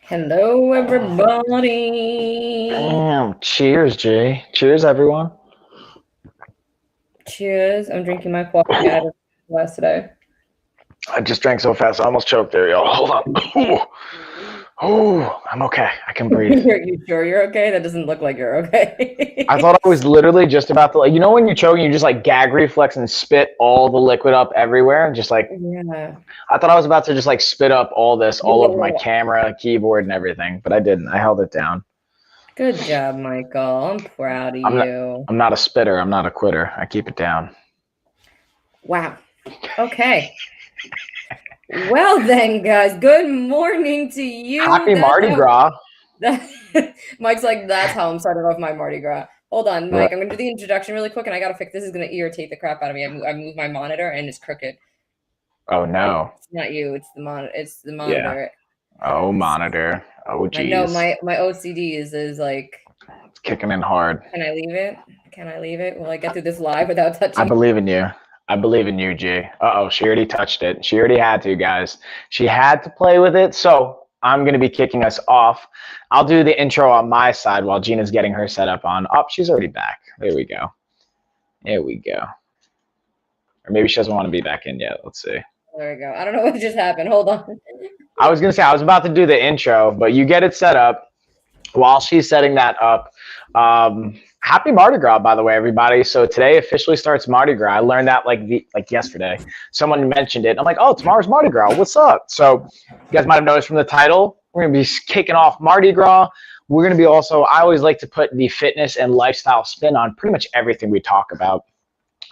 Hello, everybody. Damn. Cheers, Jay. Cheers, everyone. Cheers. I'm drinking my coffee out of the glass today. I just drank so fast, I almost choked there, y'all. Hold on. Oh, I'm okay. I can breathe. You sure you're okay? That doesn't look like you're okay. I thought I was literally just about to, like, you know, when you're choking, you just like gag reflex and spit all the liquid up everywhere. Just like, Yeah. I thought I was about to just like spit up all this all over my Yeah. camera, keyboard, and everything, but I didn't. I held it down. Good job, Michael. I'm proud of you. I'm not a spitter. I'm not a quitter. I keep it down. Wow. Okay. Well then, guys, good morning to you. Happy Mardi Gras. Mike's like, that's how I'm starting off my Mardi Gras. Hold on, Mike. I'm going to do the introduction really quick, and I got to fix this. Is going to irritate the crap out of me. I moved my monitor, and it's crooked. Oh, no. It's not you. It's the monitor. It's the monitor. Yeah. Oh, monitor. Oh, geez. I know my OCD is like... It's kicking in hard. Can I leave it? Can I leave it? Will I get through this live without touching? I believe in you. I believe in you, G. Uh-oh, she already touched it. She already had to, guys. She had to play with it, so I'm going to be kicking us off. I'll do the intro on my side while Gina's getting her set up on. Oh, she's already back. There we go. There we go. Or maybe she doesn't want to be back in yet. Let's see. There we go. I don't know what just happened. Hold on. I was going to say, I was about to do the intro, but you get it set up. While she's setting that up, happy Mardi Gras, by the way, everybody. So today officially starts Mardi Gras. I learned that like yesterday. Someone mentioned it. I'm like, oh, tomorrow's Mardi Gras. What's up? So you guys might have noticed from the title, we're going to be kicking off Mardi Gras. We're going to be also, I always like to put the fitness and lifestyle spin on pretty much everything we talk about.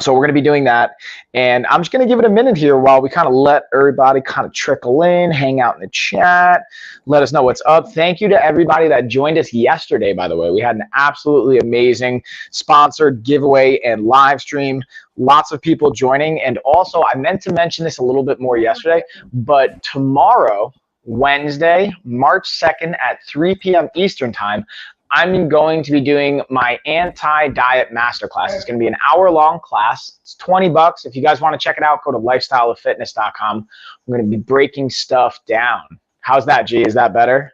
So we're going to be doing that, and I'm just going to give it a minute here while we kind of let everybody kind of trickle in, hang out in the chat, let us know what's up. Thank you to everybody that joined us yesterday, by the way. We had an absolutely amazing sponsored giveaway and live stream. Lots of people joining, and also I meant to mention this a little bit more yesterday, but tomorrow, Wednesday, March 2nd at 3 p.m. Eastern time, I'm going to be doing my anti-diet masterclass. It's going to be an hour-long class. It's $20. If you guys want to check it out, go to lifestyleoffitness.com. I'm going to be breaking stuff down. How's that, G? Is that better?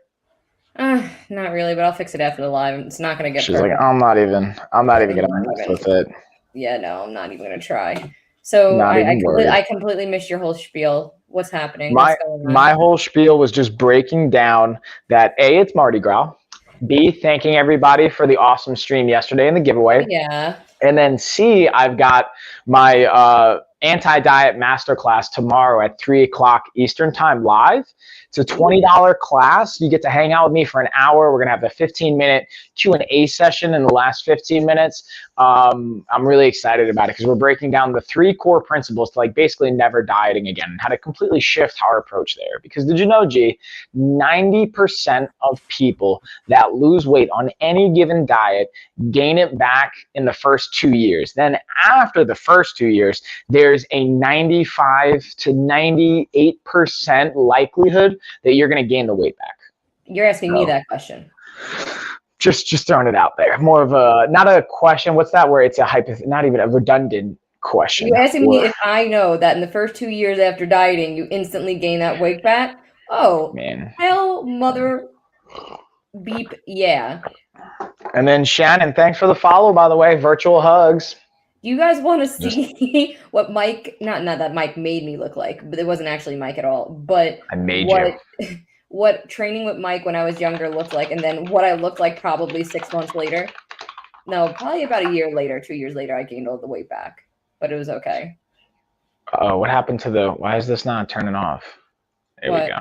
Not really, but I'll fix it after the live. It's not going to get She's perfect. like, I'm not even going to mess with it. Yeah, no, I'm not even going to try. So I completely missed your whole spiel. What's happening? My whole spiel was just breaking down that A, it's Mardi Gras. B, thanking everybody for the awesome stream yesterday and the giveaway. Yeah. And then C, I've got my anti-diet masterclass tomorrow at 3 o'clock Eastern time live. It's a $20 class. You get to hang out with me for an hour. We're going to have a 15-minute Q&A session in the last 15 minutes. I'm really excited about it because we're breaking down the 3 core principles to like basically never dieting again and how to completely shift our approach there. Because did you know, G, 90% of people that lose weight on any given diet gain it back in the first 2 years. Then after the first 2 years, there's a 95 to 98% likelihood that you're going to gain the weight back. You're asking me that question. Just throwing it out there. More of a, not a question. What's that where it's not even a redundant question. You're asking me if I know that in the first 2 years after dieting, you instantly gain that weight back? Oh, man. Hell, mother beep, yeah. And then Shannon, thanks for the follow, by the way. Virtual hugs. You guys want to see what Mike, not that Mike made me look like, but it wasn't actually Mike at all, but I made you. What training with Mike when I was younger looked like, and then what I looked like probably 6 months later. No, probably about a year later, 2 years later, I gained all the weight back, but it was okay. What happened to why is this not turning off? There we go.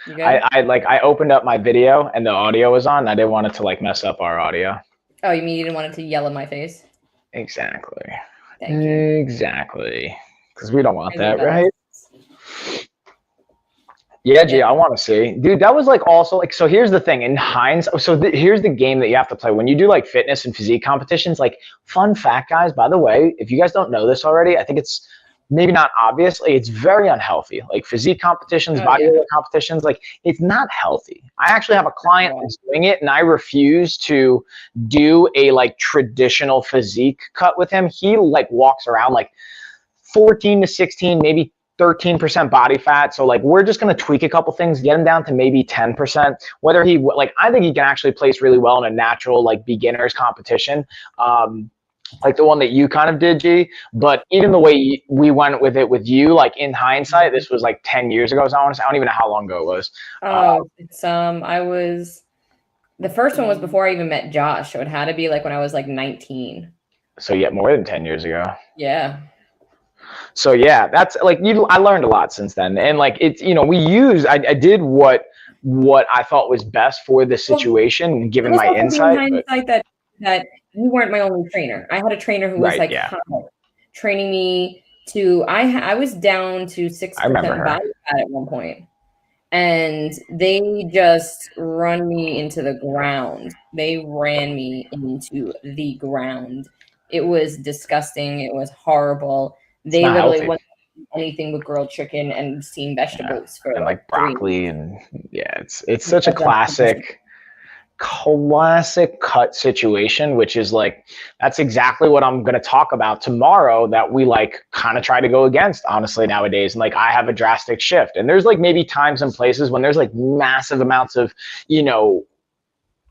You I opened up my video and the audio was on. I didn't want it to like mess up our audio. Oh, you mean you didn't want it to yell in my face? Exactly. Thank you. Exactly. Because we don't want that, right? Yeah, G, I want to see. Dude, that was like also like, so here's the thing in hindsight. So here's the game that you have to play when you do like fitness and physique competitions. Like, fun fact, guys, by the way, if you guys don't know this already, I think it's maybe not obvious. Like, it's very unhealthy. Like physique competitions, bodybuilding competitions, like it's not healthy. I actually have a client that's doing it and I refuse to do a like traditional physique cut with him. He like walks around like 14 to 16, maybe 13% body fat. So like, we're just going to tweak a couple things, get him down to maybe 10%. Whether he, like, I think he can actually place really well in a natural, like, beginners competition. Like the one that you kind of did, G. But even the way we went with it with you, like in hindsight, this was like 10 years ago. So I don't even know how long ago it was. It's the first one was before I even met Josh, so it had to be like when I was like 19. So yeah, more than 10 years ago. Yeah. So yeah, that's like I learned a lot since then, and like it's I did what I thought was best for the situation, given my insight. That you weren't my only trainer. I had a trainer who was training me to. I was down to 6% body fat at one point, and they just run me into the ground. They ran me into the ground. It was disgusting. It was horrible. They literally went anything with grilled chicken and steamed vegetables for like broccoli and it's such a classic cut situation, which is like, that's exactly what I'm going to talk about tomorrow, that we like kind of try to go against, honestly, nowadays. And like, I have a drastic shift, and there's like maybe times and places when there's like massive amounts of,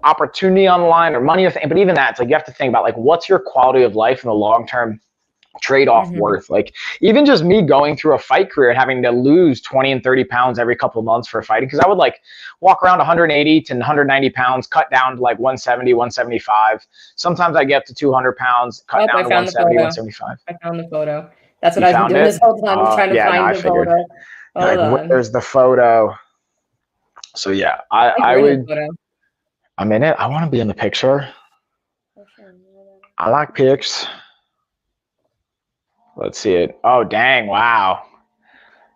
opportunity on the line or money, but even that, it's like, you have to think about like, what's your quality of life in the long-term trade-off worth? Like, even just me going through a fight career and having to lose 20 and 30 pounds every couple of months for fighting, because I would like walk around 180 to 190 pounds, cut down to like 170, 175. Sometimes I get up to 200 pounds, cut down to 170, 175. I found the photo. That's what I've been doing this whole time, trying to find the photo. Like, where's the photo? So yeah, I would. I'm in it. I want to be in the picture. I like pics. Let's see it. Oh, dang. Wow.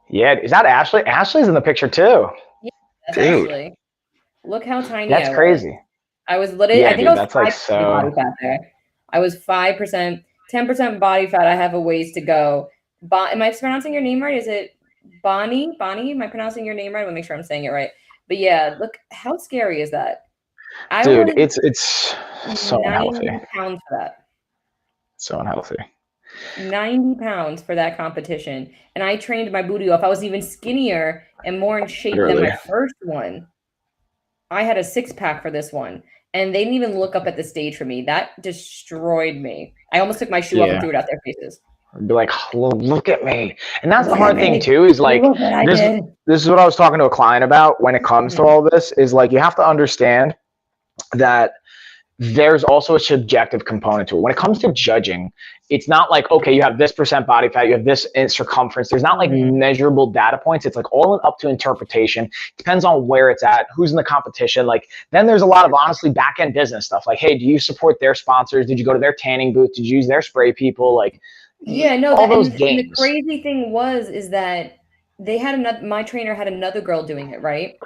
Yeah. Is that Ashley? Ashley's in the picture too. Yeah, that's Ashley. Look how tiny that's crazy. I was literally, I think I was 5% body fat there. I was 5%, 10% body fat. I have a ways to go. Am I pronouncing your name right? Is it Bonnie? Bonnie? Am I pronouncing your name right? I want to make sure I'm saying it right. But yeah, look, how scary is that? Dude, it's so unhealthy. 90 pounds for that. So unhealthy. 90 pounds for that competition. And I trained my booty off. I was even skinnier and more in shape than my first one. I had a 6-pack for this one. And they didn't even look up at the stage for me. That destroyed me. I almost took my shoe off and threw it out their faces. I'd be like, look at me. And that's the hard thing too, is like, this is what I was talking to a client about when it comes to all this, is like, you have to understand that there's also a subjective component to it. When it comes to judging, it's not like, okay, you have this % body fat, you have this circumference. There's not like measurable data points. It's like all up to interpretation. Depends on where it's at, who's in the competition. Like, then there's a lot of honestly back end business stuff. Like, hey, do you support their sponsors? Did you go to their tanning booth? Did you use their spray people? Like, yeah, no, all those games. And the crazy thing is that they had my trainer had another girl doing it, right?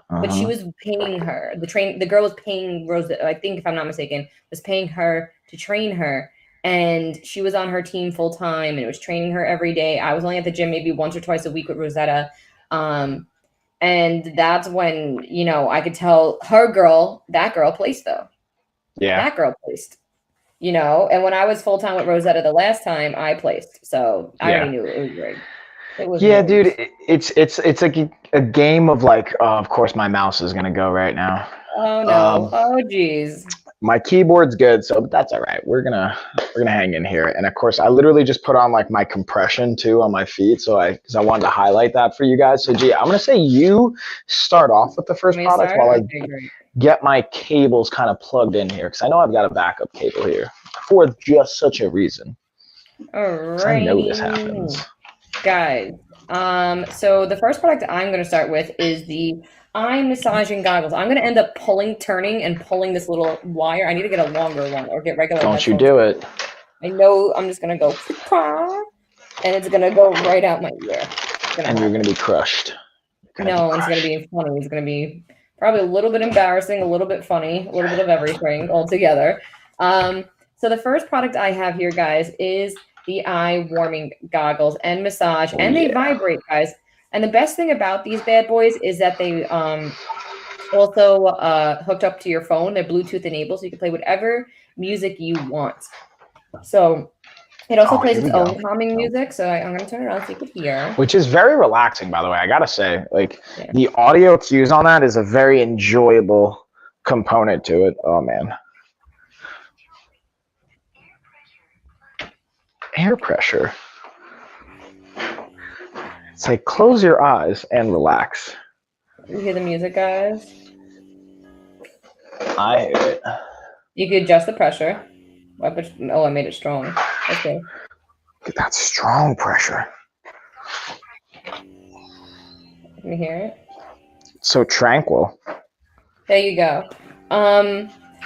But she was paying her. The girl was paying Rose, I think, if I'm not mistaken, was paying her to train her. And she was on her team full time, and it was training her every day. I was only at the gym maybe once or twice a week with Rosetta. And that's when, I could tell that girl placed though. Yeah. That girl placed. And when I was full time with Rosetta the last time, I placed. So I already knew it was rigged. Dude, it's like a game of like, of course my mouse is gonna go right now. Oh no! Oh geez. My keyboard's good, so that's all right. We're gonna hang in here. And of course, I literally just put on like my compression too on my feet, because I wanted to highlight that for you guys. So G, I'm gonna say you start off with the first product while I get my cables kind of plugged in here, because I know I've got a backup cable here for just such a reason. All right. I know this happens. Guys, so the first product I'm going to start with is the eye massaging goggles. I'm going to end up turning and pulling this little wire. I need to get a longer one or get regular. Don't you do it. I know I'm just going to go, and it's going to go right out my ear. And you're going to be crushed. No, it's going to be funny. It's going to be probably a little bit embarrassing, a little bit funny, a little bit of everything all together. So the first product I have here, guys, is the eye warming goggles and massage, and they vibrate, guys. And the best thing about these bad boys is that they also hooked up to your phone. They're Bluetooth enabled, so you can play whatever music you want. So It also plays its own calming music, so I'm going to turn it on so you can hear. Which is very relaxing, by the way. I gotta say, like the audio cues on that is a very enjoyable component to it. Oh man, air pressure. It's like close your eyes and relax. You hear the music, guys? I hear it. You could adjust the pressure. Oh, I made it strong. Okay. That's strong pressure. Can you hear it? So tranquil. There you go.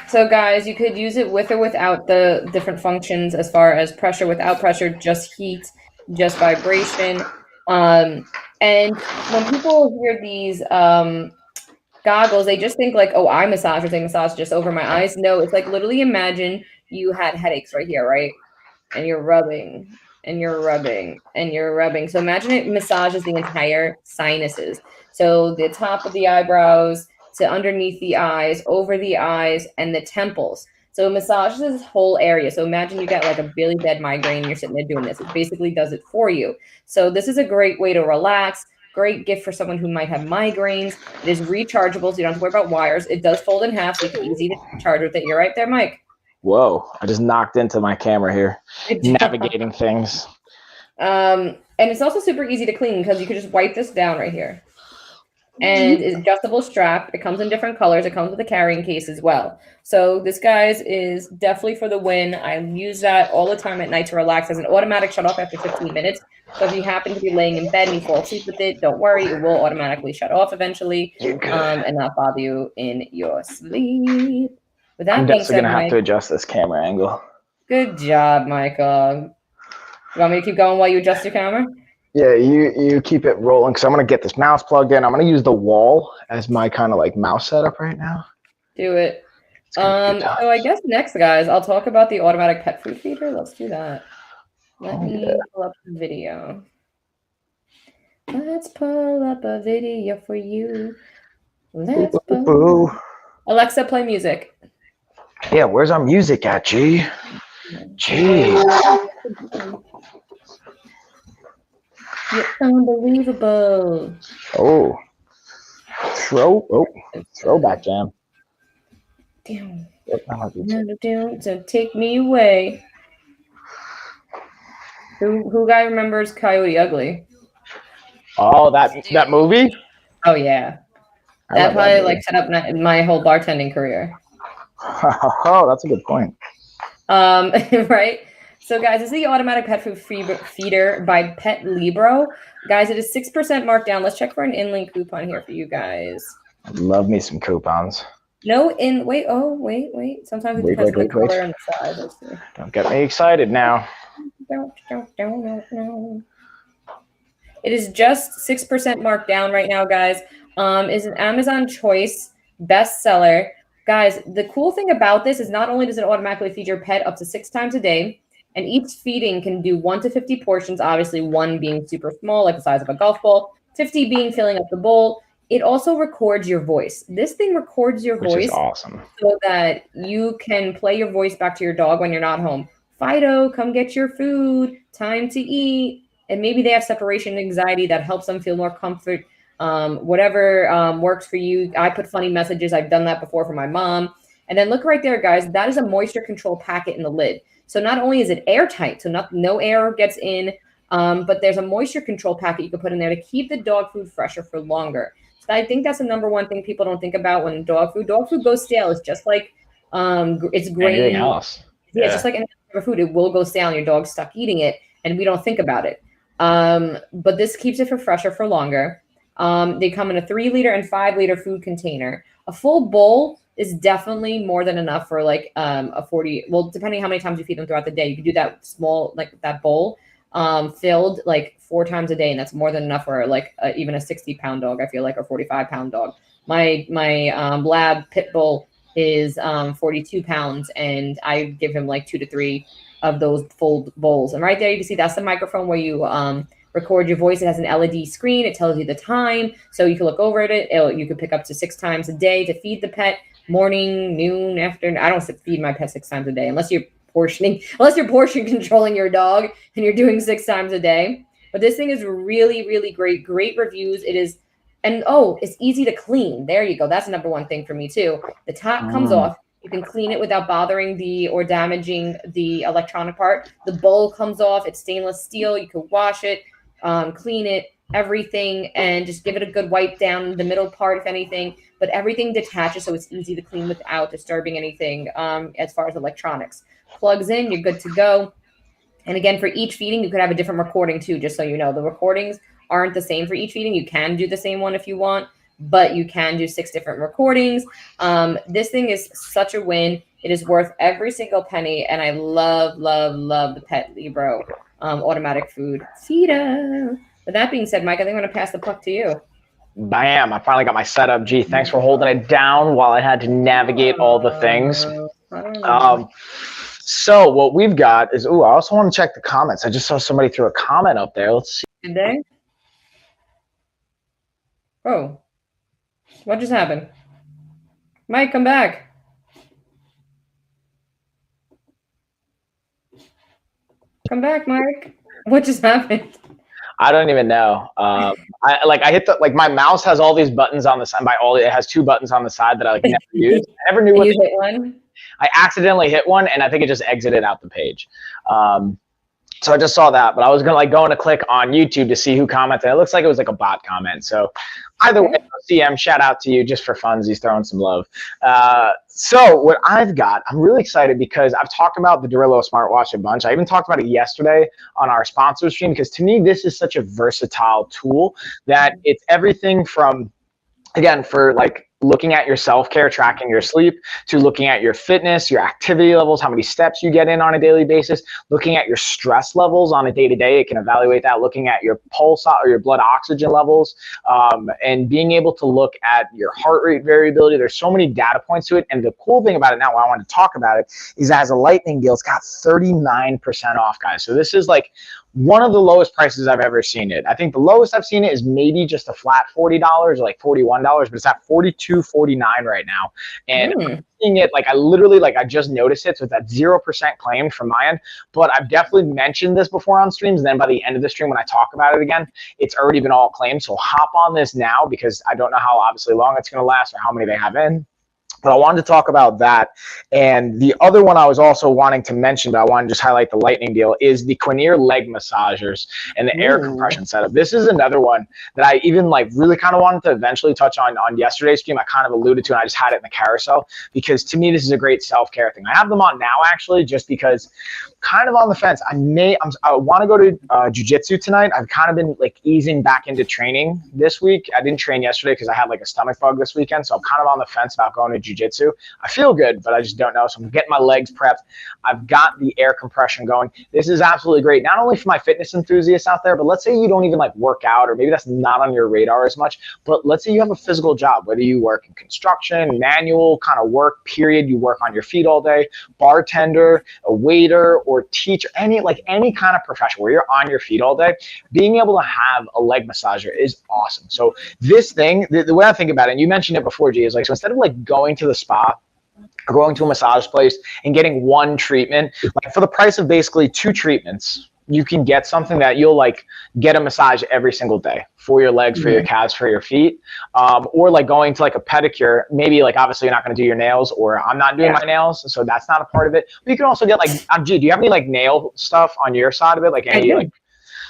So guys, you could use it with or without the different functions as far as pressure, without pressure, just heat, just vibration. And when people hear these goggles, they just think like, oh, eye massage, or they massage just over my eyes. No, it's like literally imagine you had headaches right here, right? And you're rubbing and you're rubbing and you're rubbing. So imagine it massages the entire sinuses. So the top of the eyebrows to underneath the eyes, over the eyes, and the temples. So it massages this whole area. So imagine you got like a really bad migraine and you're sitting there doing this. It basically does it for you. So this is a great way to relax. Great gift for someone who might have migraines. It is rechargeable, so you don't have to worry about wires. It does fold in half, so it's easy to charge with it. You're right there, Mike. Whoa, I just knocked into my camera here. Navigating things. And it's also super easy to clean because you can just wipe this down right here. And it's adjustable strap. It comes in different colors. It comes with a carrying case as well. So this, guys, is definitely for the win. I use that all the time at night to relax. As an automatic shut off after 15 minutes. So if you happen to be laying in bed and you fall asleep with it, don't worry. It will automatically shut off eventually and not bother you in your sleep. With that I'm definitely going to have to adjust this camera angle. Good job, Michael. You want me to keep going while you adjust your camera? Yeah, you keep it rolling because I'm going to get this mouse plugged in. I'm going to use the wall as my kind of like mouse setup right now. Do it. So I guess next, guys, I'll talk about the automatic pet food feeder. Let's do that. Let me pull up the video. Let's pull up a video for you. Let's pull. Alexa, play music. Yeah, where's our music at, G? G. You're unbelievable. Oh. Throwback jam. Damn. Don't take me away. Who guy remembers Coyote Ugly? Oh, that movie? Oh yeah. That probably like set up my whole bartending career. Oh, that's a good point. Right? So guys, this is the automatic pet food feeder by Pet Libro. Guys, it is 6% marked down. Let's check for an in-link coupon here for you guys. I love me some coupons. No, wait. Sometimes it depends on the color and the size. Let's see. Don't get me excited now. Don't. It is just 6% marked down right now, guys. Is an Amazon Choice bestseller. Guys, the cool thing about this is not only does it automatically feed your pet up to 6 times a day, and each feeding can do 1 to 50 portions, obviously 1 being super small, like the size of a golf ball, 50 being filling up the bowl. It also records your voice. This thing records your voice. Which is awesome. So that you can play your voice back to your dog when you're not home. Fido, come get your food, time to eat. And maybe they have separation anxiety that helps them feel more comfort. Whatever works for you. I put funny messages. I've done that before for my mom. And then look right there, guys. That is a moisture control packet in the lid. So not only is it airtight, so no air gets in, but there's a moisture control packet you can put in there to keep the dog food fresher for longer. So I think that's the number one thing people don't think about when dog food goes stale. It's just like it's grain. Anything else. Yeah, it's just like any other food. It will go stale and your dog's stuck eating it, and we don't think about it. But this keeps it fresher for longer. They come in a 3-liter and 5-liter food container. A full bowl is definitely more than enough for like a 40. Well, depending how many times you feed them throughout the day, you can do that small, like that bowl filled like 4 times a day, and that's more than enough for like even a 60-pound dog. I feel like, or 45-pound dog. My lab pit bull is 42 pounds, and I give him like 2 to 3 of those full bowls. And right there, you can see that's the microphone where you record your voice. It has an LED screen. It tells you the time, so you can look over at it. You can pick up to 6 times a day to feed the pet. Morning, noon, afternoon. I don't feed my pet 6 times a day unless you're portion controlling your dog and you're doing 6 times a day. But this thing is really, really great. Great reviews. It is, and it's easy to clean. There you go. That's number one thing for me too. The top comes off. You can clean it without bothering or damaging the electronic part. The bowl comes off. It's stainless steel. You can wash it, clean it, everything, and just give it a good wipe down the middle part, if anything. But everything detaches, so it's easy to clean without disturbing anything as far as electronics. Plugs in, you're good to go. And again, for each feeding, you could have a different recording too, just so you know. The recordings aren't the same for each feeding. You can do the same one if you want, but you can do 6 different recordings. This thing is such a win. It is worth every single penny, and I love, love, love the Pet Libro automatic food feeder. With that being said, Mike, I think I'm going to pass the puck to you. Bam! I finally got my setup. Gee, thanks for holding it down while I had to navigate all the things. So what we've got is, I also want to check the comments. I just saw somebody threw a comment up there. Let's see. Did they? Oh, what just happened? Mike, come back. Come back, Mike. What just happened? I don't even know. I hit my mouse has all these buttons on the side. It has 2 buttons on the side that I never used. I never knew what. You hit one? I accidentally hit one, and I think it just exited out the page. So I just saw that, but I was gonna go and click on YouTube to see who commented. It looks like it was like a bot comment. So either way, CM, shout out to you just for funsies, throwing some love. So what I've got, I'm really excited because I've talked about the Durillo smartwatch a bunch. I even talked about it yesterday on our sponsor stream, because to me, this is such a versatile tool that it's everything from, again, for like looking at your self-care, tracking your sleep, to looking at your fitness, your activity levels, how many steps you get in on a daily basis, looking at your stress levels on a day-to-day. It can evaluate that, looking at your pulse or your blood oxygen levels, and being able to look at your heart rate variability. There's so many data points to it. And the cool thing about it now, why I want to talk about it, is that as a lightning deal, it's got 39% off, guys. So this is like one of the lowest prices I've ever seen it. I think the lowest I've seen it is maybe just a flat $40 or like $41, but it's at $42.49 right now. And I'm seeing it, like I literally, like I just noticed it, so it's at 0% claimed from my end. But I've definitely mentioned this before on streams, and then by the end of the stream when I talk about it again, it's already been all claimed. So hop on this now, because I don't know how obviously long it's going to last or how many they have in. But I wanted to talk about that. And the other one I was also wanting to mention, but I want to just highlight the lightning deal, is the Quinier leg massagers and the air compression setup. This is another one that I even like really kind of wanted to eventually touch on yesterday's stream. I kind of alluded to, and I just had it in the carousel, because to me, this is a great self-care thing. I have them on now, actually, just because kind of on the fence. I want to go to jiu-jitsu tonight. I've kind of been like easing back into training this week. I didn't train yesterday because I had like a stomach bug this weekend. So I'm kind of on the fence about going to jiu-jitsu. I feel good, but I just don't know. So I'm getting my legs prepped. I've got the air compression going. This is absolutely great, not only for my fitness enthusiasts out there, but let's say you don't even like work out, or maybe that's not on your radar as much, but let's say you have a physical job, whether you work in construction, manual kind of work, period, you work on your feet all day, bartender, a waiter, or teacher, any kind of profession where you're on your feet all day, being able to have a leg massager is awesome. So this thing, the way I think about it, and you mentioned it before, G, is like, so instead of like going to the spa or going to a massage place and getting one treatment, like for the price of basically 2 treatments, you can get something that you'll like get a massage every single day for your legs, for your calves, for your feet, or like going to like a pedicure. Maybe like obviously you're not going to do your nails, or I'm not doing my nails, so that's not a part of it. But you can also get like, G, do you have any like nail stuff on your side of it? Like any like.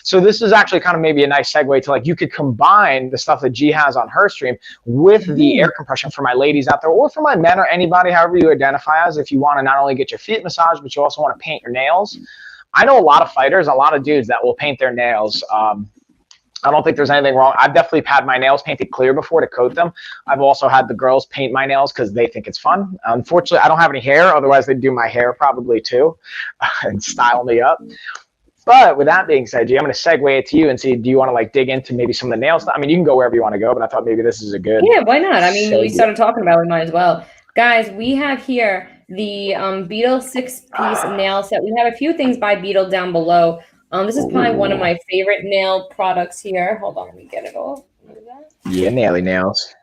So this is actually kind of maybe a nice segue to like, you could combine the stuff that G has on her stream with the air compression for my ladies out there, or for my men, or anybody, however you identify as, if you want to not only get your feet massaged, but you also want to paint your nails. I know a lot of fighters, a lot of dudes that will paint their nails. I don't think there's anything wrong. I've definitely had my nails painted clear before to coat them. I've also had the girls paint my nails because they think it's fun. Unfortunately, I don't have any hair. Otherwise, they'd do my hair probably too and style me up. But with that being said, G, I'm going to segue it to you and see, do you want to like dig into maybe some of the nail stuff? I mean, you can go wherever you want to go, but I thought maybe this is a good. Yeah, why not? I mean, we started talking about it, we might as well. Guys, we have here the Beetle 6-piece nail set. We have a few things by Beetle down below. This is probably one of my favorite nail products here. Hold on, let me get it all. Yeah, naily nails.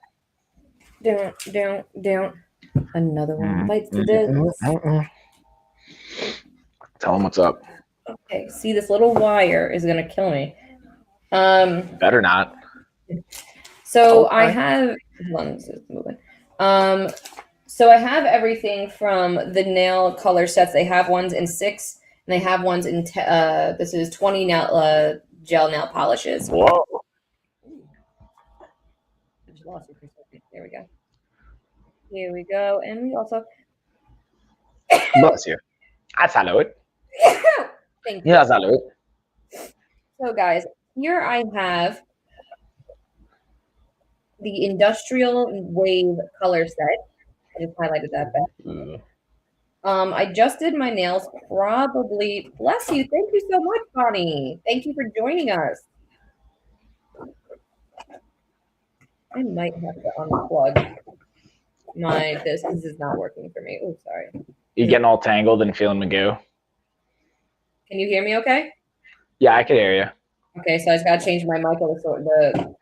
Down. Another one. Bites the disc. Tell them what's up. Okay, see, this little wire is gonna kill me. Better not. So I have. Hold on, this is moving. So I have everything from the nail color sets. They have ones in 6, and they have ones in. This is 20 nail gel nail polishes. Whoa. There we go. Here we go, and we also. Bless you. I salute. Thank you. Yeah, salute. So, guys, here I have the Industrial Wave color set. I just highlighted that back. I just did my nails. Probably, bless you. Thank you so much, Bonnie. Thank you for joining us. I might have to unplug this. This is not working for me. Oh, sorry. You getting all tangled and feeling Magoo? Can you hear me okay? Yeah, I can hear you. Okay, so I just got to change my mic over the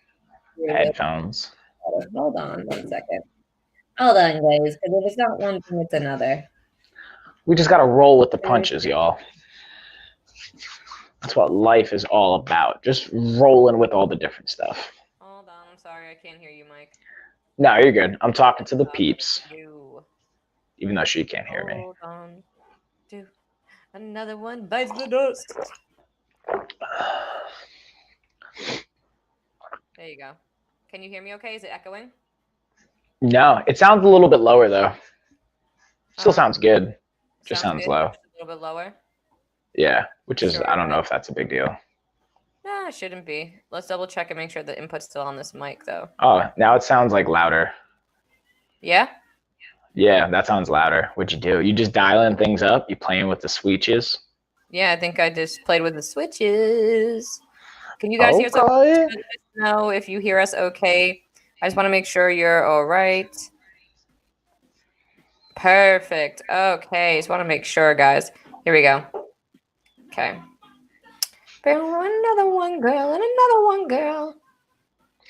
headphones. Hold on 1 second. Hold on, guys, because if it's not one thing, it's another. We just got to roll with the punches, y'all. That's what life is all about. Just rolling with all the different stuff. Hold on. I'm sorry. I can't hear you, Mike. No, you're good. I'm talking to the peeps. Even though she can't hear me. Hold on. Dude. Another one bites the dust. There you go. Can you hear me okay? Is it echoing? No, it sounds a little bit lower, though. Still sounds good. Just sounds low. Just a little bit lower? Yeah, which is, I don't know if that's a big deal. No, it shouldn't be. Let's double check and make sure the input's still on this mic, though. Oh, now it sounds like louder. Yeah? Yeah, that sounds louder. What'd you do? You just dialing things up? You playing with the switches? Yeah, I think I just played with the switches. Can you guys hear us okay? Let us know if you hear us okay. I just want to make sure you're all right. Perfect. Okay, just want to make sure, guys. Here we go. Okay. Another one girl and another one girl.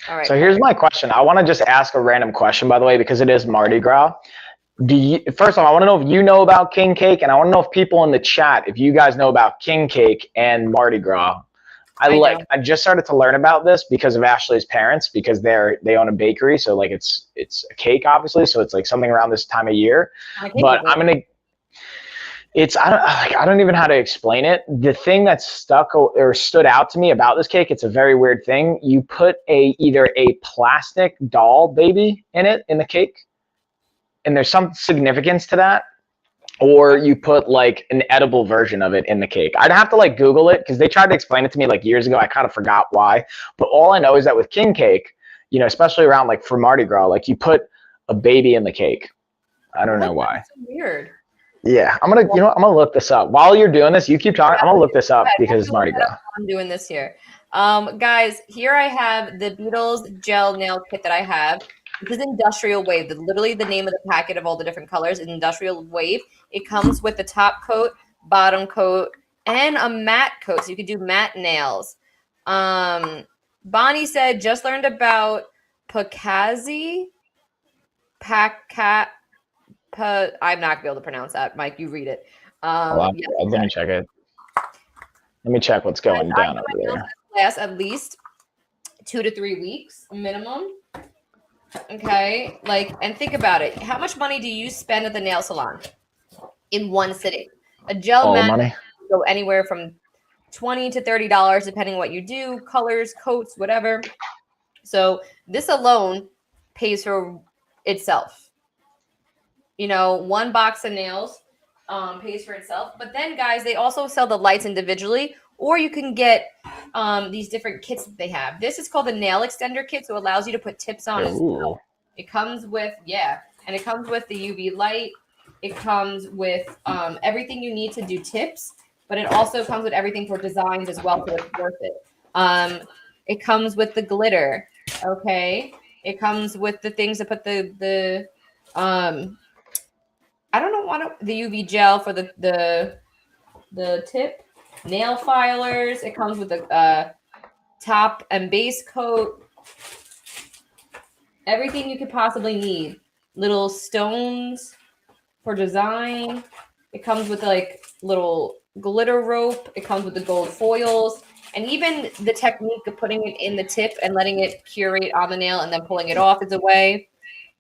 All right. So here's my question. I want to just ask a random question, by the way, because it is Mardi Gras. First of all, I want to know if you know about king cake, and I want to know if people in the chat, if you guys know about king cake and Mardi Gras. I just started to learn about this because of Ashley's parents, because they own a bakery, so like it's a cake, obviously, so it's like something around this time of year. But I don't even know how to explain it. The thing that stood out to me about this cake, it's a very weird thing. You put either a plastic doll baby in the cake, and there's some significance to that, or you put like an edible version of it in the cake. I'd have to like Google it because they tried to explain it to me like years ago. I kind of forgot why, but all I know is that with king cake, you know, especially around like for Mardi Gras, like you put a baby in the cake. I don't know why. That's so weird. Yeah, I'm gonna look this up. While you're doing this, you keep talking. I'm gonna look this up because it's Mardi Gras. I'm doing this here. Guys, here I have the Beatles gel nail kit that I have. This is Industrial Wave. Literally the name of the packet of all the different colors is Industrial Wave. It comes with the top coat, bottom coat, and a matte coat. So you could do matte nails. Bonnie said, just learned about Pillowcase. I'm not going to be able to pronounce that. Mike, you read it. Let me check it. Let me check what's going down over there. Last at least 2 to 3 weeks minimum. Okay, and think about it. How much money do you spend at the nail salon in one sitting? A gel mat money. Go anywhere from $20 to $30, depending on what you do, colors, coats, whatever. So this alone pays for itself. You know, one box of nails pays for itself. But then, guys, they also sell the lights individually, or you can get these different kits that they have. This is called the nail extender kit, so it allows you to put tips on as well. It comes with, and it comes with the UV light. It comes with everything you need to do tips, but it also comes with everything for designs as well, so it's worth it. It comes with the glitter, okay? It comes with the things that put the I don't know the UV gel for the tip. Nail filers. It comes with the top and base coat. Everything you could possibly need. Little stones for design. It comes with like little glitter rope. It comes with the gold foils. And even the technique of putting it in the tip and letting it curate on the nail and then pulling it off is a way.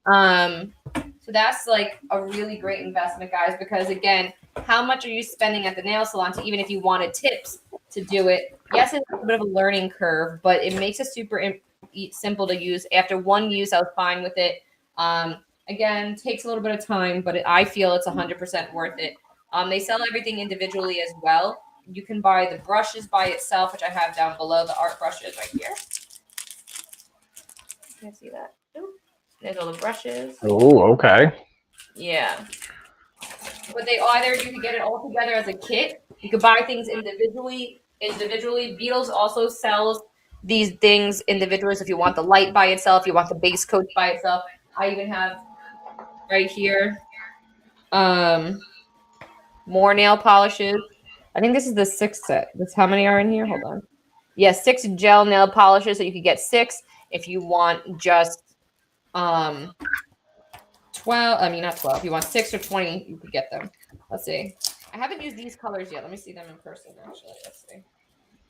So that's like a really great investment, guys, because again, how much are you spending at the nail salon to, even if you wanted tips to do it? Yes, it's a bit of a learning curve, but it makes it super simple to use. After one use, I was fine with it. Again, takes a little bit of time, but I feel it's 100% worth it. They sell everything individually as well. You can buy the brushes by itself, which I have down below, the art brushes right here. Can you see that? Ooh. There's all the brushes. Oh, okay. Yeah. But they either, you can get it all together as a kit. You could buy things individually. Beetles also sells these things individually. So if you want the light by itself, you want the base coat by itself. I even have right here more nail polishes. I think this is the 6th set. That's how many are in here? Hold on. Yeah, 6 gel nail polishes. So you could get 6 if you want just 12. I mean, not 12. If you want 6 or 20, you could get them. Let's see. I haven't used these colors yet. Let me see them in person, actually. Let's see.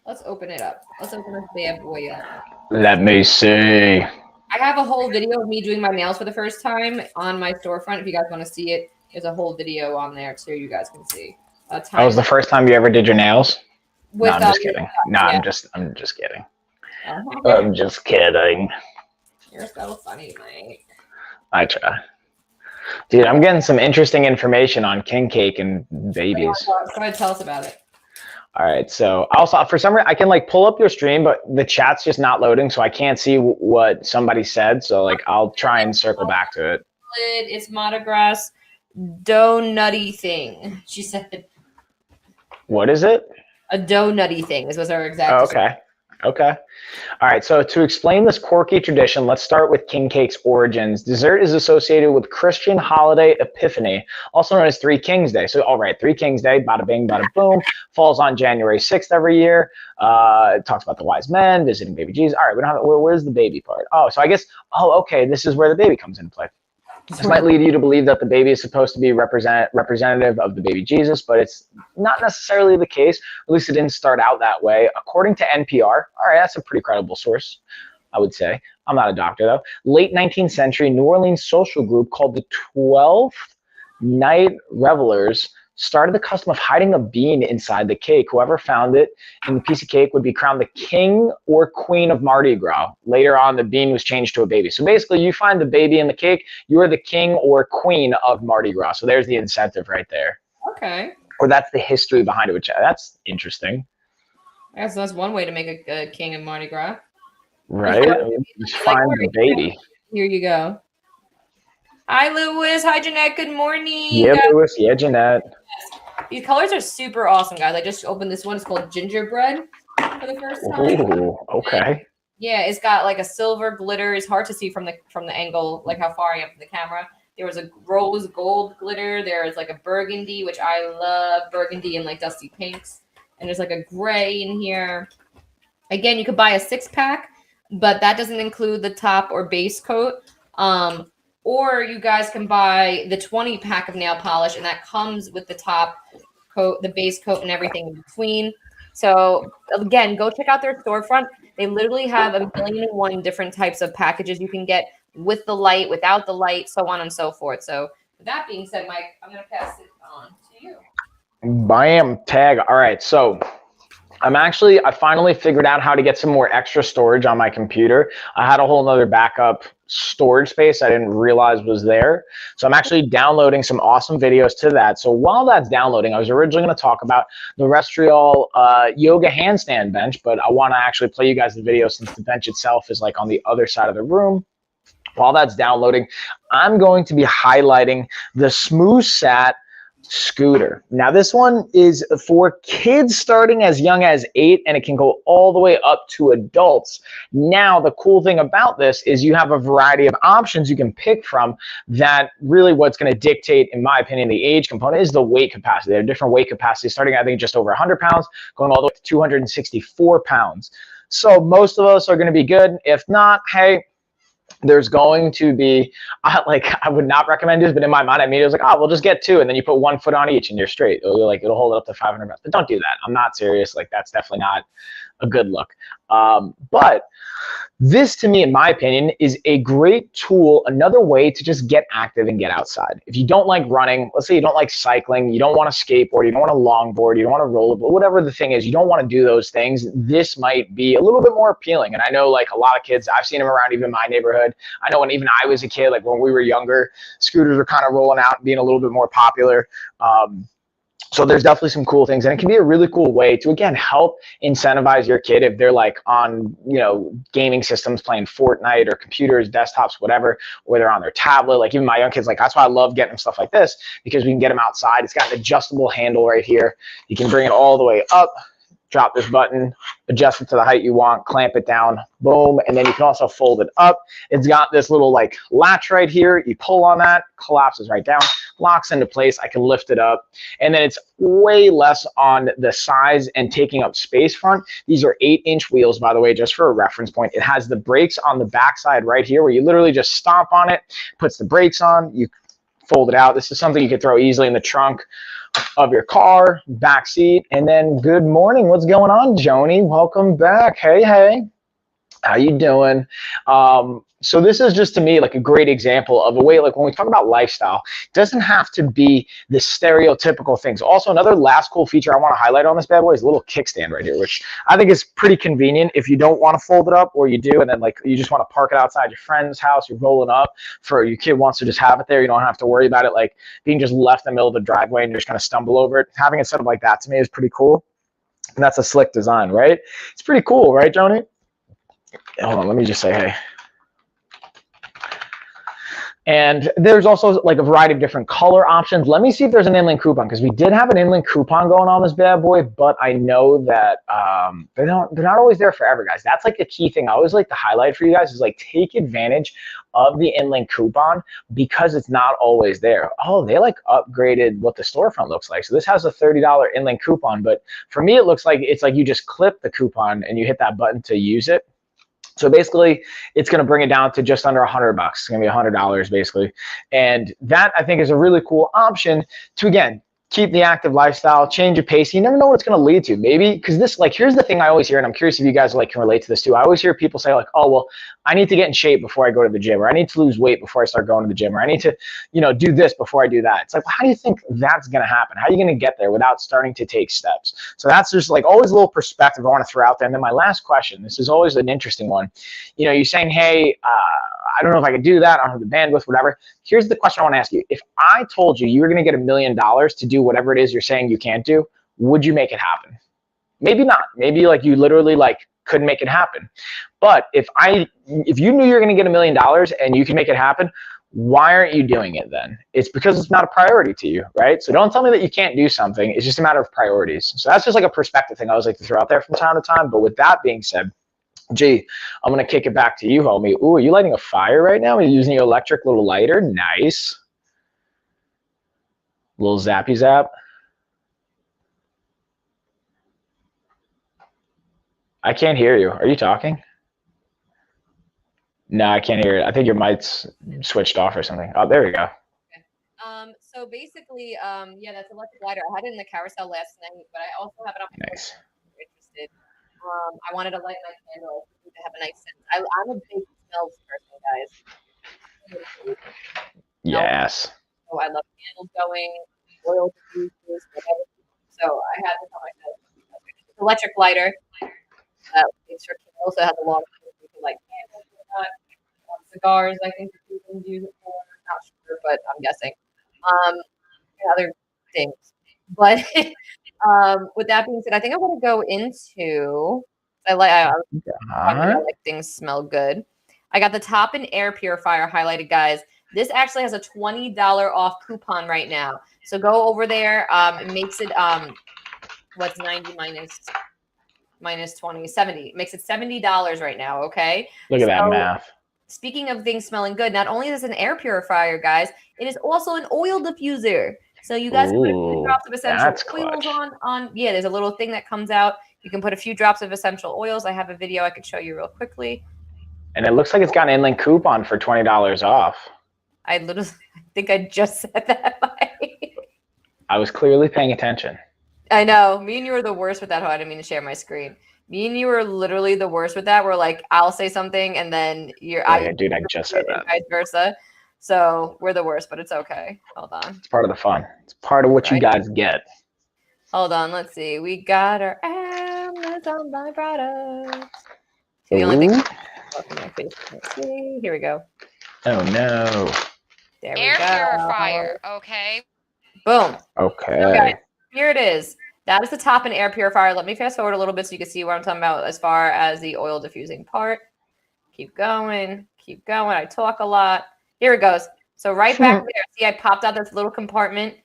Let's open it up. Let's open this bad boy up. Let me see. I have a whole video of me doing my nails for the first time on my storefront. If you guys want to see it, there's a whole video on there too. You guys can see. That was the first time you ever did your nails? No, I'm just kidding. No, yeah. I'm just kidding. I'm just kidding. You're so funny, Mike. I try. Dude, I'm getting some interesting information on king cake and babies. Go ahead, tell us about it. All right, so also for some reason I can like pull up your stream, but the chat's just not loading, so I can't see what somebody said. So like I'll try and circle back to it. It's Mardi Gras dough-nutty thing. She said. What is it? A dough-nutty thing. This was our exact. Okay. Okay. All right. So to explain this quirky tradition, let's start with king cake's origins. Dessert is associated with Christian holiday Epiphany, also known as Three Kings Day. So, all right, Three Kings Day, bada bing, bada boom, falls on January 6th every year. It talks about the wise men visiting baby Jesus. All right, we don't have, where's the baby part? Oh, so I guess, okay, this is where the baby comes into play. This might lead you to believe that the baby is supposed to be representative of the baby Jesus, but it's not necessarily the case. At least it didn't start out that way. According to NPR, all right, that's a pretty credible source, I would say. I'm not a doctor, though. Late 19th century New Orleans social group called the 12th Night Revelers started the custom of hiding a bean inside the cake. Whoever found it in the piece of cake would be crowned the king or queen of Mardi Gras. Later on, the bean was changed to a baby. So basically, you find the baby in the cake, you are the king or queen of Mardi Gras. So there's the incentive right there. Okay. Or that's the history behind it, which that's interesting. I guess that's one way to make a king of Mardi Gras. Right? Just find the baby. Here you go. Hi, Lewis. Hi, Jeanette. Good morning. Yeah, Lewis. Yeah, Jeanette. These colors are super awesome, guys. I just opened this one. It's called Gingerbread for the first time. Ooh, okay. Yeah, it's got like a silver glitter. It's hard to see from the angle, like how far I am from the camera. There was a rose gold glitter. There's like a burgundy, which I love, burgundy and like dusty pinks. And there's like a gray in here. Again, you could buy a 6-pack, but that doesn't include the top or base coat. Or you guys can buy the 20-pack of nail polish, and that comes with the top coat, the base coat, and everything in between. So again, go check out their storefront. They literally have 1,000,001 different types of packages you can get with the light, without the light, so on and so forth. So with that being said, Mike, I'm going to pass it on to you. Bam, tag. All right, so I finally figured out how to get some more extra storage on my computer. I had a whole nother backup storage space I didn't realize was there. So I'm actually downloading some awesome videos to that. So while that's downloading, I was originally going to talk about the Restrial yoga handstand bench, but I want to actually play you guys the video since the bench itself is like on the other side of the room. While that's downloading, I'm going to be highlighting the Smooth Sat scooter. Now this one is for kids starting as young as 8, and it can go all the way up to adults. Now the cool thing about this is you have a variety of options you can pick from. That really what's going to dictate, in my opinion, the age component is the weight capacity. There are different weight capacities starting I think just over 100 pounds going all the way to 264 pounds. So most of us are going to be good. If not, hey, there's going to be, I would not recommend this, but in my mind, I mean, it was like, oh, we'll just get 2, and then you put 1 foot on each, and you're straight. It'll hold it up to 500 pounds. But don't do that. I'm not serious. Like, that's definitely not a good look. But this, to me, in my opinion, is a great tool, another way to just get active and get outside. If you don't like running, let's say you don't like cycling, you don't want to skateboard, you don't want to longboard, you don't want to rollerboard, whatever the thing is, you don't want to do those things, this might be a little bit more appealing. And I know, like, a lot of kids, I've seen them around even my neighborhood. I know when even I was a kid, like when we were younger, scooters were kind of rolling out and being a little bit more popular. So there's definitely some cool things, and it can be a really cool way to, again, help incentivize your kid if they're like on, gaming systems playing Fortnite or computers, desktops, whatever, or they're on their tablet. Like even my young kids, like that's why I love getting them stuff like this, because we can get them outside. It's got an adjustable handle right here. You can bring it all the way up, drop this button, adjust it to the height you want, clamp it down, boom, and then you can also fold it up. It's got this little like latch right here. You pull on that, collapses right down, locks into place. I can lift it up, and then it's way less on the size and taking up space front. These are 8-inch wheels, by the way, just for a reference point. It has the brakes on the backside right here, where you literally just stomp on it, puts the brakes on, you fold it out. This is something you could throw easily in the trunk of your car, back seat. And then good morning, what's going on, Joni? Welcome back. Hey, how you doing? So this is just, to me, like a great example of a way, like when we talk about lifestyle, it doesn't have to be the stereotypical things. Also, another last cool feature I want to highlight on this bad boy is a little kickstand right here, which I think is pretty convenient if you don't want to fold it up, or you do, and then like you just want to park it outside your friend's house, you're rolling up, for your kid wants to just have it there. You don't have to worry about it like being just left in the middle of the driveway and you just kind of stumble over it. Having it set up like that, to me, is pretty cool. And that's a slick design, right? It's pretty cool, right, Joni? Hold on, let me just say hey. And there's also like a variety of different color options. Let me see if there's an inland coupon, because we did have an inland coupon going on this bad boy, but I know that they're not always there forever, guys. That's like the key thing I always like to highlight for you guys, is like take advantage of the inland coupon, because it's not always there. Oh, they like upgraded what the storefront looks like. So this has a $30 inland coupon, but for me it looks like it's like you just clip the coupon and you hit that button to use it. So basically, it's going to bring it down to just under $100. It's going to be $100 basically. And that, I think, is a really cool option to, again, keep the active lifestyle, change your pace. You never know what it's going to lead to. Maybe, because this, like, here's the thing I always hear, and I'm curious if you guys like can relate to this too. I always hear people say like, oh, well, I need to get in shape before I go to the gym, or I need to lose weight before I start going to the gym, or I need to, do this before I do that. It's like, well, how do you think that's going to happen? How are you going to get there without starting to take steps? So that's just like always a little perspective I want to throw out there. And then my last question, this is always an interesting one. You're saying, hey, I don't know if I could do that. I don't have the bandwidth, whatever. Here's the question I want to ask you. If I told you were going to get $1 million to do whatever it is you're saying you can't do, would you make it happen? Maybe not. Maybe like you literally like couldn't make it happen. But if you knew you were going to get $1 million and you can make it happen, why aren't you doing it then? It's because it's not a priority to you, right? So don't tell me that you can't do something. It's just a matter of priorities. So that's just like a perspective thing I always like to throw out there from time to time. But with that being said, G, I'm going to kick it back to you, homie. Ooh, are you lighting a fire right now? Are you using your electric little lighter? Nice. Little zappy zap. I can't hear you. Are you talking? No, I can't hear it. I think your mic's switched off or something. Oh, there we go. Okay. So basically, yeah, that's electric lighter. I had it in the carousel last night, but I also have it on my Nice. Interested. I wanted to light my candle to have a nice scent. I'm a big smells person, guys. Yes. So I love candles going, oil diffusers, whatever. So I had this on myself. Electric lighter. It also has a long you can light candles. Cigars, I think you can use it for. Not sure, but I'm guessing. Other things. But with that being said, I think I'm going to go into. I like things smell good. I got the top and air purifier highlighted, guys. This actually has a $20 off coupon right now. So go over there. It makes it what's 90 minus 20, 70. It makes it $70 right now. Okay. Look at that math. Speaking of things smelling good, not only is it an air purifier, guys, it is also an oil diffuser. So you guys put a few drops of essential oils on. Yeah, there's a little thing that comes out. You can put a few drops of essential oils. I have a video I could show you real quickly. And it looks like it's got an inland coupon for $20 off. I think I just said that. I was clearly paying attention. I know. Me and you are the worst with that. I didn't mean to share my screen. Me and you are literally the worst with that. We're like, I'll say something and then dude, I just said that. Vice versa. So we're the worst, but it's okay. Hold on. It's part of the fun. It's part of what you guys get. Hold on. Let's see. We got our Amazon byproducts. The only thing in my face. Let's see. Here we go. Oh no. There we Air go. purifier. Okay. Boom. Okay. Here it is. That is the top and air purifier. Let me fast forward a little bit so you can see what I'm talking about as far as the oil diffusing part. Keep going. Keep going. I talk a lot. Here it goes. So right back there, see I popped out this little compartment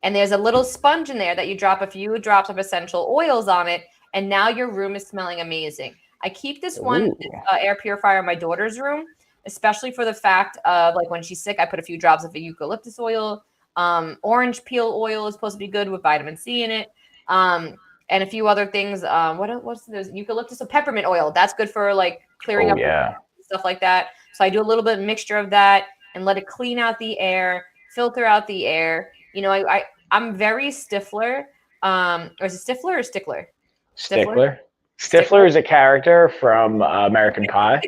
and there's a little sponge in there that you drop a few drops of essential oils on it and now your room is smelling amazing. I keep this one air purifier in my daughter's room, especially for the fact of like when she's sick, I put a few drops of the eucalyptus oil. Orange peel oil is supposed to be good with vitamin C in it. And a few other things. What's this? Eucalyptus, so peppermint oil. That's good for like clearing up stuff like that. So I do a little bit of mixture of that and let it clean out the air, filter out the air. You know, I'm very Stifler. Or is it Stifler or Stickler? Stickler. Stifler is a character from American Pie,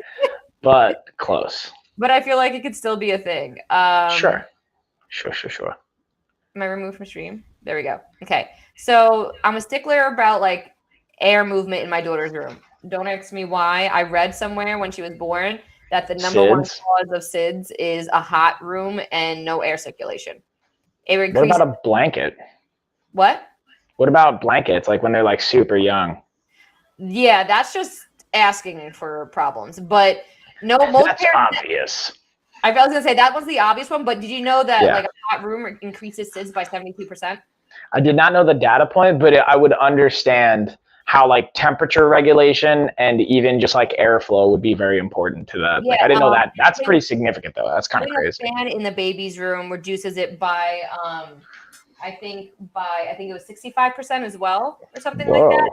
but close. But I feel like it could still be a thing. Sure. Am I removed from stream? There we go. Okay. So I'm a stickler about like air movement in my daughter's room. Don't ask me why. I read somewhere when she was born that the number one cause of SIDS is a hot room and no air circulation. What about a blanket? What? What about blankets? Like when they're like super young? Yeah, that's just asking for problems. But no, that's obvious. I was gonna say that was the obvious one, but did you know that like a hot room increases SIDS by 72%? I did not know the data point, but I would understand how like temperature regulation and even just like airflow would be very important to that. Yeah, like I didn't know that. That's pretty significant though. That's kind of crazy. A fan in the baby's room reduces it by I think it was 65% as well or something like that.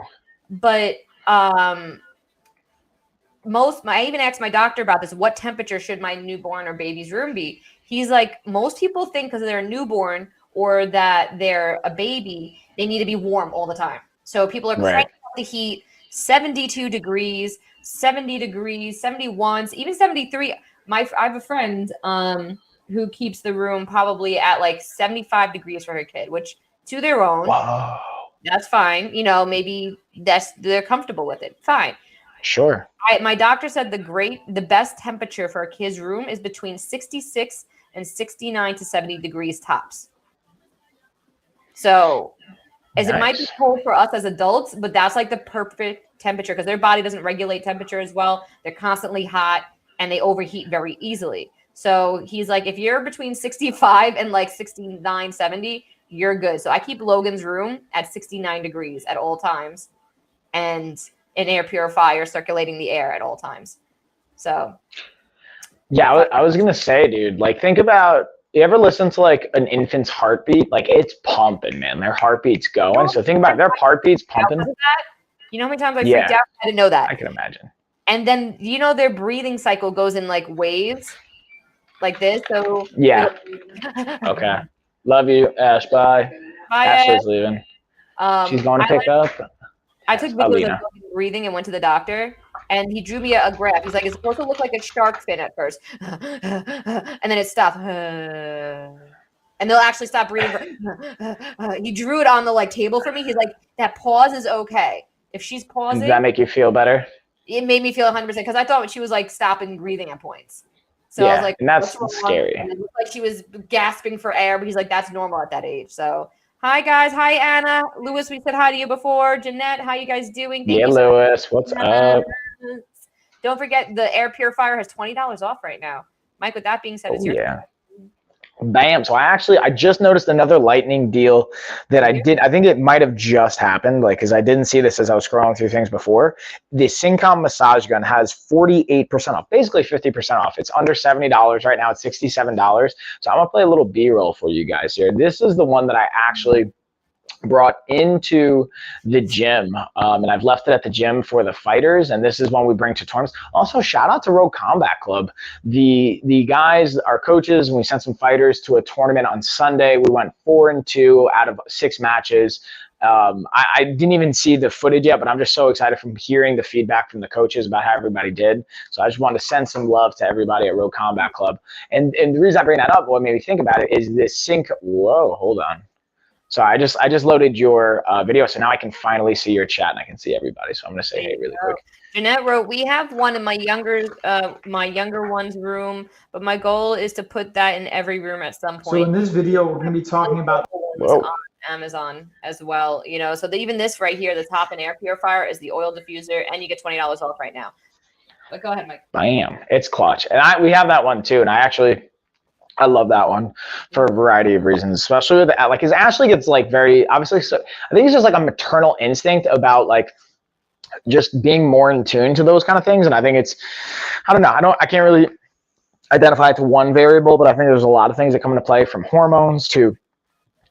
But I even asked my doctor about this. What temperature should my newborn or baby's room be? He's like, most people think because they're a newborn or that they're a baby, they need to be warm all the time. So people are cranking up the heat, 72 degrees, 70 degrees, 71, even 73. I have a friend who keeps the room probably at like 75 degrees for her kid, which to their own, that's fine. You know, maybe they're comfortable with it. Fine. Sure. My doctor said the best temperature for a kid's room is between 66 and 69 to 70 degrees tops. So it might be cold for us as adults, but that's like the perfect temperature because their body doesn't regulate temperature as well. They're constantly hot and they overheat very easily. So he's like, if you're between 65 and like 69, 70, you're good. So I keep Logan's room at 69 degrees at all times and an air purifier circulating the air at all times. So. Yeah, I was going to say, dude, like think about, you ever listen to like an infant's heartbeat? Like it's pumping, man. Their heartbeat's going. So think about it, their heartbeat's pumping. You know how many times I freaked out? I didn't know that. I can imagine. And then, you know, their breathing cycle goes in like waves like this. So yeah. Okay. Love you, Ash. Bye. Bye, Ashley's leaving. She's going to pick up. I took videos of breathing and went to the doctor, and he drew me a graph. He's like, it's supposed to look like a shark fin at first, and then it stopped, and they'll actually stop breathing. He drew it on the like table for me. He's like, that pause is okay. If she's pausing, does that make you feel better? It made me feel 100% because I thought she was like stopping breathing at points. So I was like, and that's scary. And it looked like she was gasping for air, but he's like, that's normal at that age. So. Hi, guys. Hi, Anna. Lewis, we said hi to you before. Jeanette, how you guys doing? Thank you Lewis. What's up? Don't forget, the air purifier has $20 off right now. Mike, with that being said, it's your turn. Bam. So I just noticed another lightning deal that I think it might have just happened, like, because I didn't see this as I was scrolling through things before. The Syncom massage gun has 48% off, basically 50% off. It's under $70 right now. It's $67. So I'm gonna play a little B-roll for you guys here. This is the one that I actually brought into the gym, and I've left it at the gym for the fighters, and this is one we bring to tournaments. Also, shout out to Rogue Combat Club. The guys, our coaches, and we sent some fighters to a tournament on Sunday. We went 4-2 out of 6 matches. I didn't even see the footage yet, but I'm just so excited from hearing the feedback from the coaches about how everybody did. So I just wanted to send some love to everybody at Rogue Combat Club. And the reason I bring that up, what made me think about it, is this sync. Whoa, hold on. So I just loaded your video, so now I can finally see your chat and I can see everybody. So I'm gonna say hey really quick. Jeanette wrote, "We have one in my younger one's room, but my goal is to put that in every room at some point." So in this video, we're gonna be talking about on Amazon as well. You know, so even this right here, the top and air purifier is the oil diffuser, and you get $20 off right now. But go ahead, Mike. Bam, it's clutch, and we have that one too, and I love that one for a variety of reasons, especially with like, because Ashley gets like very obviously. So I think it's just like a maternal instinct about like just being more in tune to those kind of things, and I think it's, I don't know, I can't really identify it to one variable, but I think there's a lot of things that come into play, from hormones to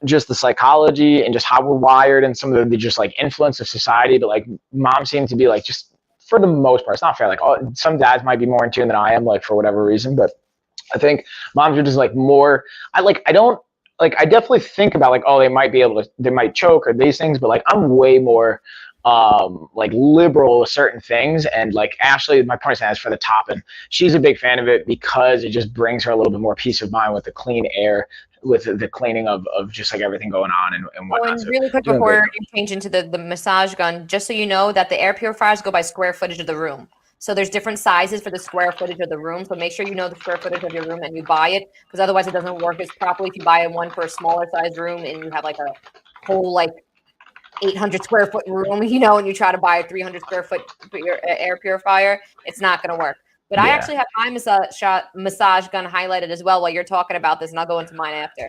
just the psychology and just how we're wired and some of the just like influence of society. But like moms seem to be like, just for the most part, it's not fair. Like some dads might be more in tune than I am, like for whatever reason, but I think moms are just like more, I definitely think about like, oh, they might choke or these things, but like I'm way more like liberal with certain things. And like Ashley, my point is for the top, and she's a big fan of it because it just brings her a little bit more peace of mind with the clean air, with the cleaning of just like everything going on and whatnot. And really quick before you change into the massage gun, just so you know that the air purifiers go by square footage of the room. So there's different sizes for the square footage of the room. So make sure you know the square footage of your room and you buy it, because otherwise it doesn't work as properly if you buy one for a smaller size room and you have like a whole like 800 square foot room, you know, and you try to buy a 300 square foot air purifier, it's not going to work. But yeah. I actually have my massage gun highlighted as well while you're talking about this, and I'll go into mine after.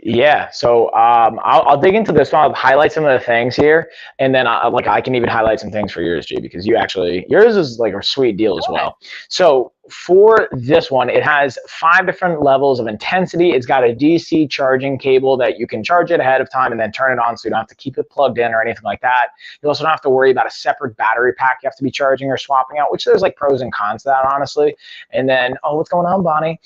Yeah, so I'll dig into this one. I'll highlight some of the things here, and then I can even highlight some things for yours, G, because yours is like a sweet deal as well. So for this one, it has 5 different levels of intensity. It's got a DC charging cable that you can charge it ahead of time and then turn it on, so you don't have to keep it plugged in or anything like that. You also don't have to worry about a separate battery pack you have to be charging or swapping out, which there's like pros and cons to that, honestly. And then, oh, what's going on, Bonnie?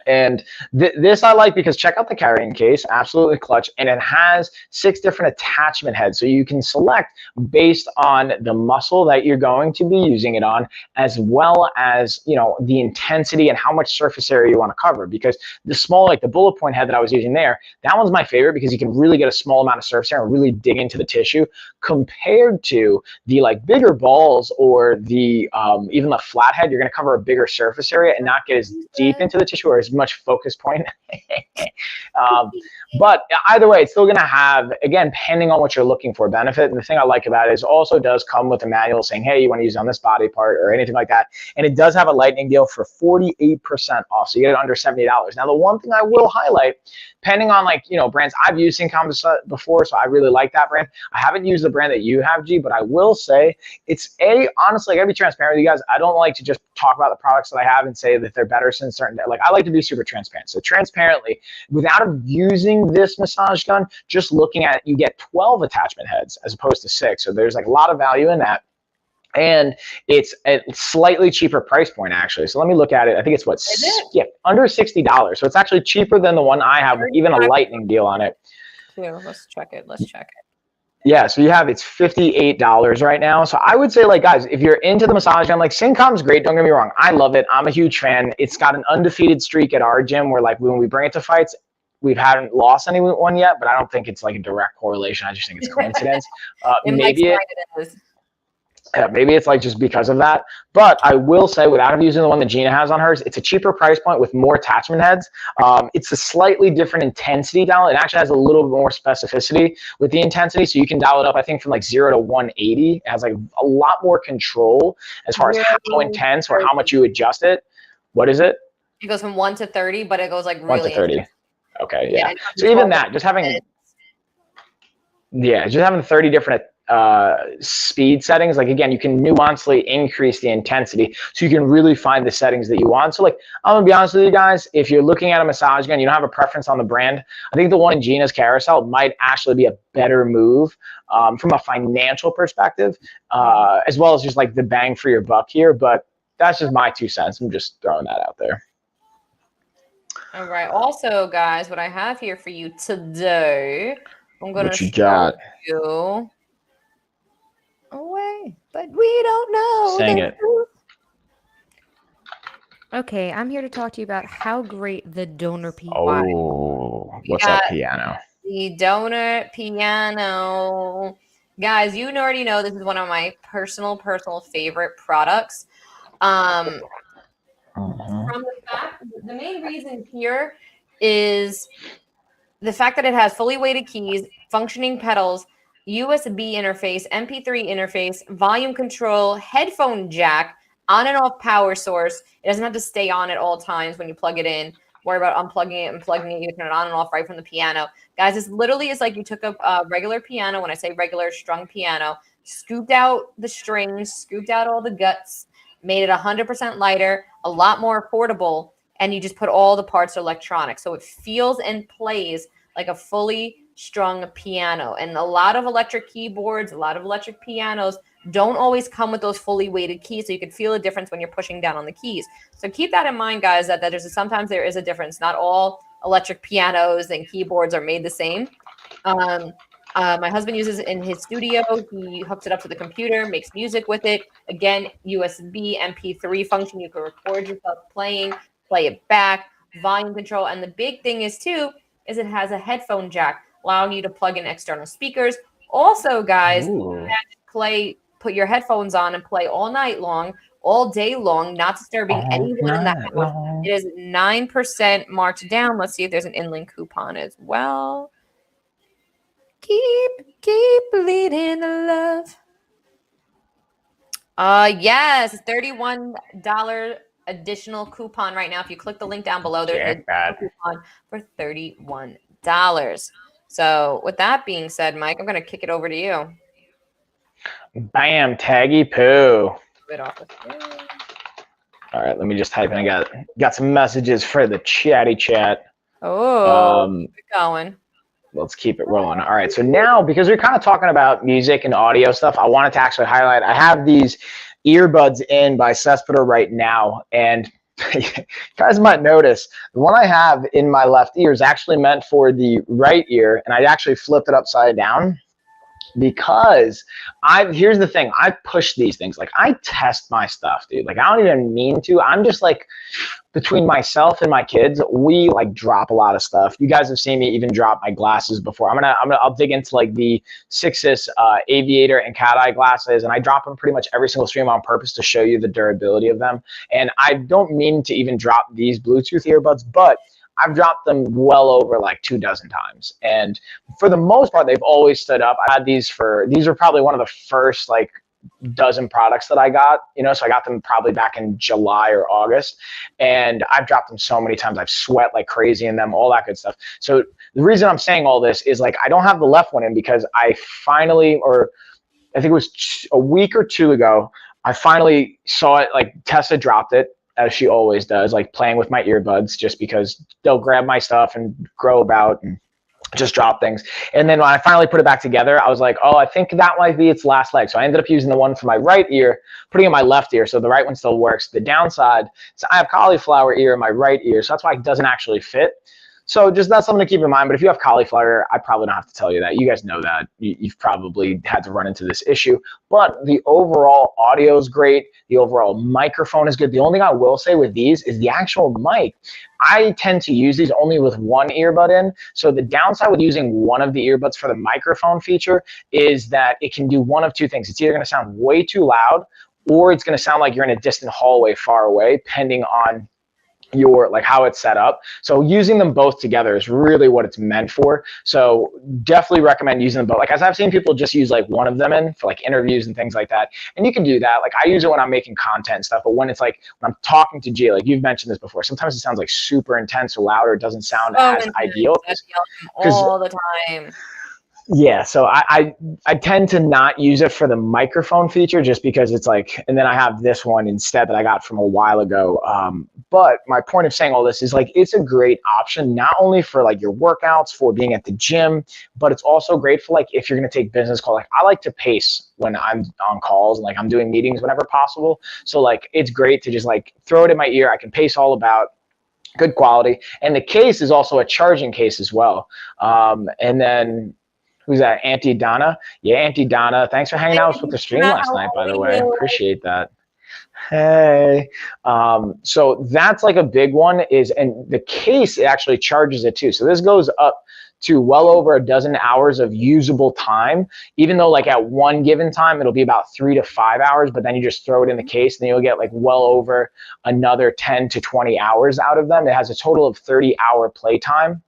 And this I like because check out the carrying case, absolutely clutch. And it has 6 different attachment heads. So you can select based on the muscle that you're going to be using it on, as well as, you know, the intensity and how much surface area you want to cover. Because the small, like the bullet point head that I was using there, that one's my favorite because you can really get a small amount of surface area and really dig into the tissue, compared to the like bigger balls or the even the flathead. You're going to cover a bigger surface area and not get as deep into the tissue or as much focus point. But either way, it's still going to have, again, depending on what you're looking for, benefit. And the thing I like about it is also does come with a manual saying, hey, you want to use it on this body part or anything like that. And it does have a lightning deal for 48% off. So you get it under $70. Now, the one thing I will highlight, depending on like, you know, brands, I've used Syncom before, so I really like that brand. I haven't used the brand that you have, G, but I will say it's honestly, I gotta be transparent with you guys. I don't like to just talk about the products that I have and say that they're better since certain, like I like to be super transparent. So transparently, without using this massage gun, just looking at it, you get 12 attachment heads as opposed to 6. So there's like a lot of value in that. And it's a slightly cheaper price point, actually. So let me look at it. I think it's what? Yeah, under $60. So it's actually cheaper than the one I have, with even a lightning deal on it. Here, let's check it. Let's check it. Yeah, so you have, it's $58 right now. So I would say, like, guys, if you're into the massage gun, like Syncom's great, don't get me wrong. I love it. I'm a huge fan. It's got an undefeated streak at our gym where, like, when we bring it to fights, we haven't lost anyone yet, but I don't think it's like a direct correlation. I just think it's coincidence. Maybe it is. Yeah, maybe it's like just because of that. But I will say, without using the one that Gina has on hers, it's a cheaper price point with more attachment heads. It's a slightly different intensity dial. It actually has a little bit more specificity with the intensity. So you can dial it up, I think, from like 0 to 180. It has like a lot more control as far as how intense or how much you adjust it. What is it? It goes from 1 to 30, but it goes like really 1 to 30. Okay, yeah. So even that, just having 30 different speed settings. Like again, you can nuancely increase the intensity so you can really find the settings that you want. So like, I'm gonna be honest with you guys, if you're looking at a massage gun, you don't have a preference on the brand, I think the one in Gina's carousel might actually be a better move from a financial perspective, as well as just like the bang for your buck here. But that's just my 2 cents. I'm just throwing that out there. All right. Also, guys, what I have here for you today, I'm going to show you away, but we don't know. Sing it. Okay, I'm here to talk to you about how great the donor PY. Oh, what's that piano? The donor piano. Guys, you already know this is one of my personal favorite products. From the fact, the main reason here is the fact that it has fully weighted keys, functioning pedals, USB interface, MP3 interface, volume control, headphone jack, on and off power source. It doesn't have to stay on at all times when you plug it in. Worry about unplugging it and plugging it. You can turn it on and off right from the piano. Guys, this literally is like you took a regular piano, when I say regular, strung piano, scooped out the strings, scooped out all the guts, made it 100% lighter, a lot more affordable, and you just put all the parts electronic. So it feels and plays like a fully strung piano. And a lot of electric keyboards, a lot of electric pianos don't always come with those fully weighted keys, so you can feel a difference when you're pushing down on the keys. So keep that in mind, guys, that sometimes there is a difference. Not all electric pianos and keyboards are made the same. My husband uses it in his studio. He hooks it up to the computer, makes music with it. Again, USB, MP3 function. You can record yourself playing, play it back, volume control. And the big thing is, too, is it has a headphone jack, allowing you to plug in external speakers. Also, guys, put your headphones on and play all night long, all day long, not disturbing anyone in that house. It is 9% marked down. Let's see if there's an in-link coupon as well. Keep bleeding the love. Yes, $31 additional coupon right now. If you click the link down below, there's a coupon for $31. So with that being said, Mike, I'm going to kick it over to you. Bam, taggy poo. All right, let me just type in. I got some messages for the chatty chat. Keep going. Let's keep it rolling. All right, so now, because we're kind of talking about music and audio stuff, I wanted to actually highlight, I have these earbuds in by Cespedes right now, and you guys might notice the one I have in my left ear is actually meant for the right ear, and I actually flipped it upside down because here's the thing, I push these things. Like, I test my stuff, dude. Like, I don't even mean to. I'm just like, between myself and my kids, we like drop a lot of stuff. You guys have seen me even drop my glasses before. I'll dig into like the Sixus aviator and cat eye glasses, and I drop them pretty much every single stream on purpose to show you the durability of them. And I don't mean to even drop these Bluetooth earbuds, but I've dropped them well over like 24 times. And for the most part, they've always stood up. I had these are probably one of the first like dozen products that I got, so I got them probably back in July or August, and I've dropped them so many times. I've sweat like crazy in them, all that good stuff. So the reason I'm saying all this is like, I don't have the left one in because I finally, or I think it was a week or two ago, I finally saw it, like Tessa dropped it, as she always does, like playing with my earbuds, just because they'll grab my stuff and grow about and just drop things. And then when I finally put it back together, I was like, oh, I think that might be its last leg. So I ended up using the one for my right ear, putting it in my left ear, so the right one still works. The downside is I have cauliflower ear in my right ear, so that's why it doesn't actually fit. So just that's something to keep in mind. But if you have cauliflower, I probably don't have to tell you that. You guys know that. You've probably had to run into this issue. But the overall audio is great. The overall microphone is good. The only thing I will say with these is the actual mic. I tend to use these only with one earbud in. So the downside with using one of the earbuds for the microphone feature is that it can do one of two things. It's either going to sound way too loud, or it's going to sound like you're in a distant hallway far away, depending on your like how it's set up. So using them both together is really what it's meant for. So definitely recommend using them both. Like, as I've seen people just use like one of them in for like interviews and things like that, and you can do that. Like, I use it when I'm making content and stuff, but when it's like when I'm talking to Gia, like you've mentioned this before, sometimes it sounds like super intense or loud, or it doesn't sound as ideal. All the time. Yeah, so I tend to not use it for the microphone feature just because it's like, and then I have this one instead that I got from a while ago. But my point of saying all this is like, it's a great option, not only for like your workouts, for being at the gym, but it's also great for like, if you're going to take business call. Like I like to pace when I'm on calls and like I'm doing meetings whenever possible. So like, it's great to just like throw it in my ear. I can pace all about. Good quality. And the case is also a charging case as well. And then who's that? Auntie Donna. Yeah, Auntie Donna. Thanks for hanging out with the stream last night, by the way. Appreciate that. Hey. So that's like a big one is, and the case actually charges it too. So this goes up to well over a dozen hours of usable time, even though like at one given time, it'll be about 3 to 5 hours, but then you just throw it in the case and you'll get like well over another 10 to 20 hours out of them. It has a total of 30-hour playtime.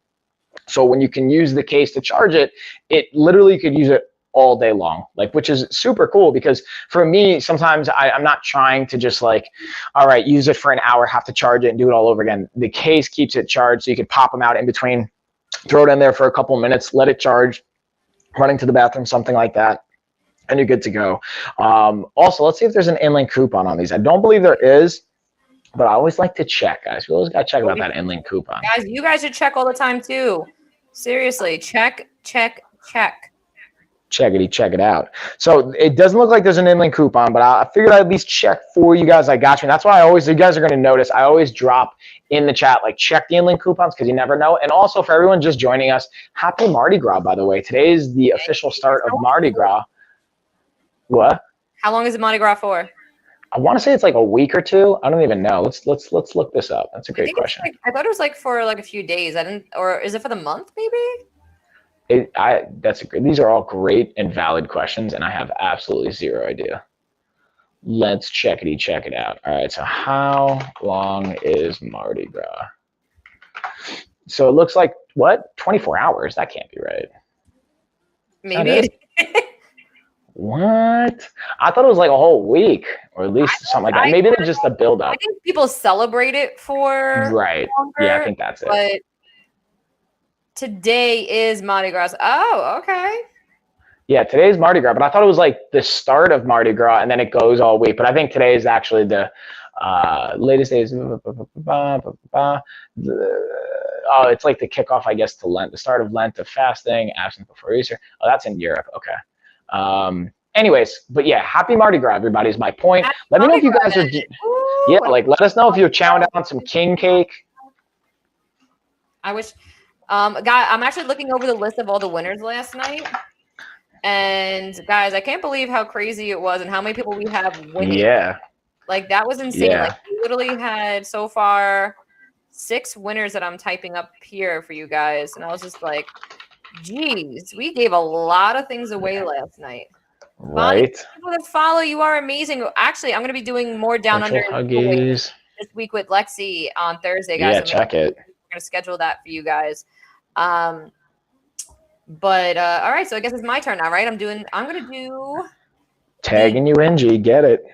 So when you can use the case to charge it, it literally could use it all day long, like, which is super cool because for me, sometimes I'm not trying to just like, all right, use it for an hour, have to charge it and do it all over again. The case keeps it charged so you could pop them out in between, throw it in there for a couple minutes, let it charge, running to the bathroom, something like that, and you're good to go. Also, let's see if there's an inlink coupon on these. I don't believe there is, but I always like to check, guys. We always got to check about that inlink coupon. Guys, you guys should check all the time too. Seriously, check. Checkity, check it out. So it doesn't look like there's an inlink coupon, but I figured I'd at least check for you guys. I got you. And that's why you guys are going to notice, I always drop in the chat, like check the inlink coupons because you never know. And also for everyone just joining us, happy Mardi Gras, by the way. Today is the official start of Mardi Gras. What? How long is it Mardi Gras for? I want to say it's like a week or two. I don't even know. Let's look this up. That's a great question. I thought it was like for like a few days. Or is it for the month maybe? These are all great and valid questions, and I have absolutely zero idea. Let's check it out. All right, so how long is Mardi Gras? So it looks like, what? 24 hours? That can't be right. Maybe. What? I thought it was like a whole week, or at least something like that. Maybe it's just a build-up. I think people celebrate it for right. Longer, yeah, I think that's it. But today is Mardi Gras. Oh, okay. Yeah, today's Mardi Gras, but I thought it was like the start of Mardi Gras and then it goes all week. But I think today is actually the latest days. It's like the kickoff, I guess, to Lent, the start of Lent, of fasting, absence before Easter. Oh, that's in Europe. Okay. Anyways, but yeah, happy Mardi Gras, everybody, is my point. Let me know if you guys are, let us know if you're chowing down some king cake. I wish. I'm actually looking over the list of all the winners last night. And guys, I can't believe how crazy it was and how many people we have winning. Yeah. Like that was insane. Yeah. Like we literally had so far 6 winners that I'm typing up here for you guys. And I was just like, geez, we gave a lot of things away last night. Right. People that follow, you are amazing. Actually, I'm going to be doing more down under this week with Lexi on Thursday, guys. Yeah, check it. We're going to schedule that for you guys. But all right, so I guess it's my turn now, right? I'm going to do tagging you in, G, get it.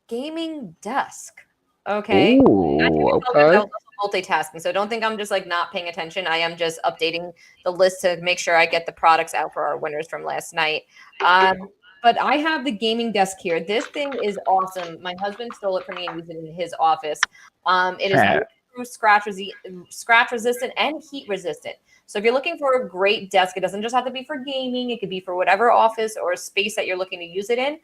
Gaming desk. Okay. Ooh, okay. Multitasking. So don't think I'm just like not paying attention. I am just updating the list to make sure I get the products out for our winners from last night. But I have the gaming desk here. This thing is awesome. My husband stole it from me and used it in his office. It is scratch resistant and heat resistant. So if you're looking for a great desk, it doesn't just have to be for gaming. It could be for whatever office or space that you're looking to use it in.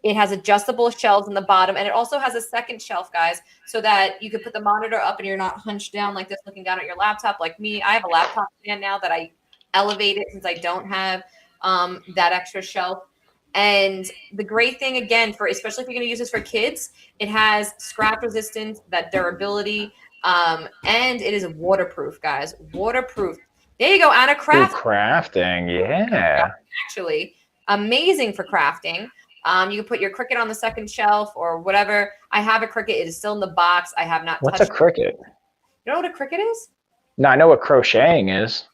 It has adjustable shelves in the bottom, and it also has a second shelf, guys, so that you could put the monitor up and you're not hunched down like this, looking down at your laptop like me. I have a laptop stand now that I elevated since I don't have that extra shelf. And the great thing, again, especially if you're going to use this for kids, it has scratch resistance, that durability, and it is waterproof, guys. Waterproof. There you go, Anna. Crafting, yeah. Actually, amazing for crafting. You can put your Cricut on the second shelf or whatever. I have a Cricut. It is still in the box. I have not touched it. What's a Cricut? You know what a Cricut is? No, I know what crocheting is.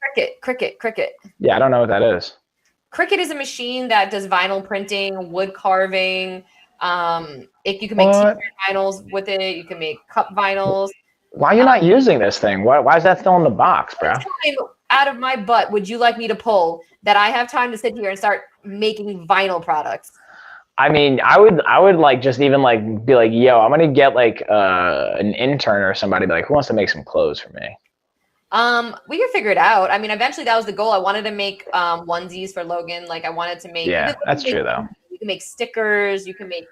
Cricut. Yeah, I don't know what that is. Cricut is a machine that does vinyl printing, wood carving. You can make t-shirt vinyls with it. You can make cup vinyls. Why are you not using this thing? Why is that still in the box, bro? out of my butt would you like me to pull that I have time to sit here and start making vinyl products? I mean, I would like just even like be like, yo, I'm gonna get like an intern or somebody, be like, who wants to make some clothes for me? We can figure it out. I mean, eventually that was the goal. I wanted to make onesies for Logan. Like I wanted to make. Yeah, that's true though. You can make stickers. You can make.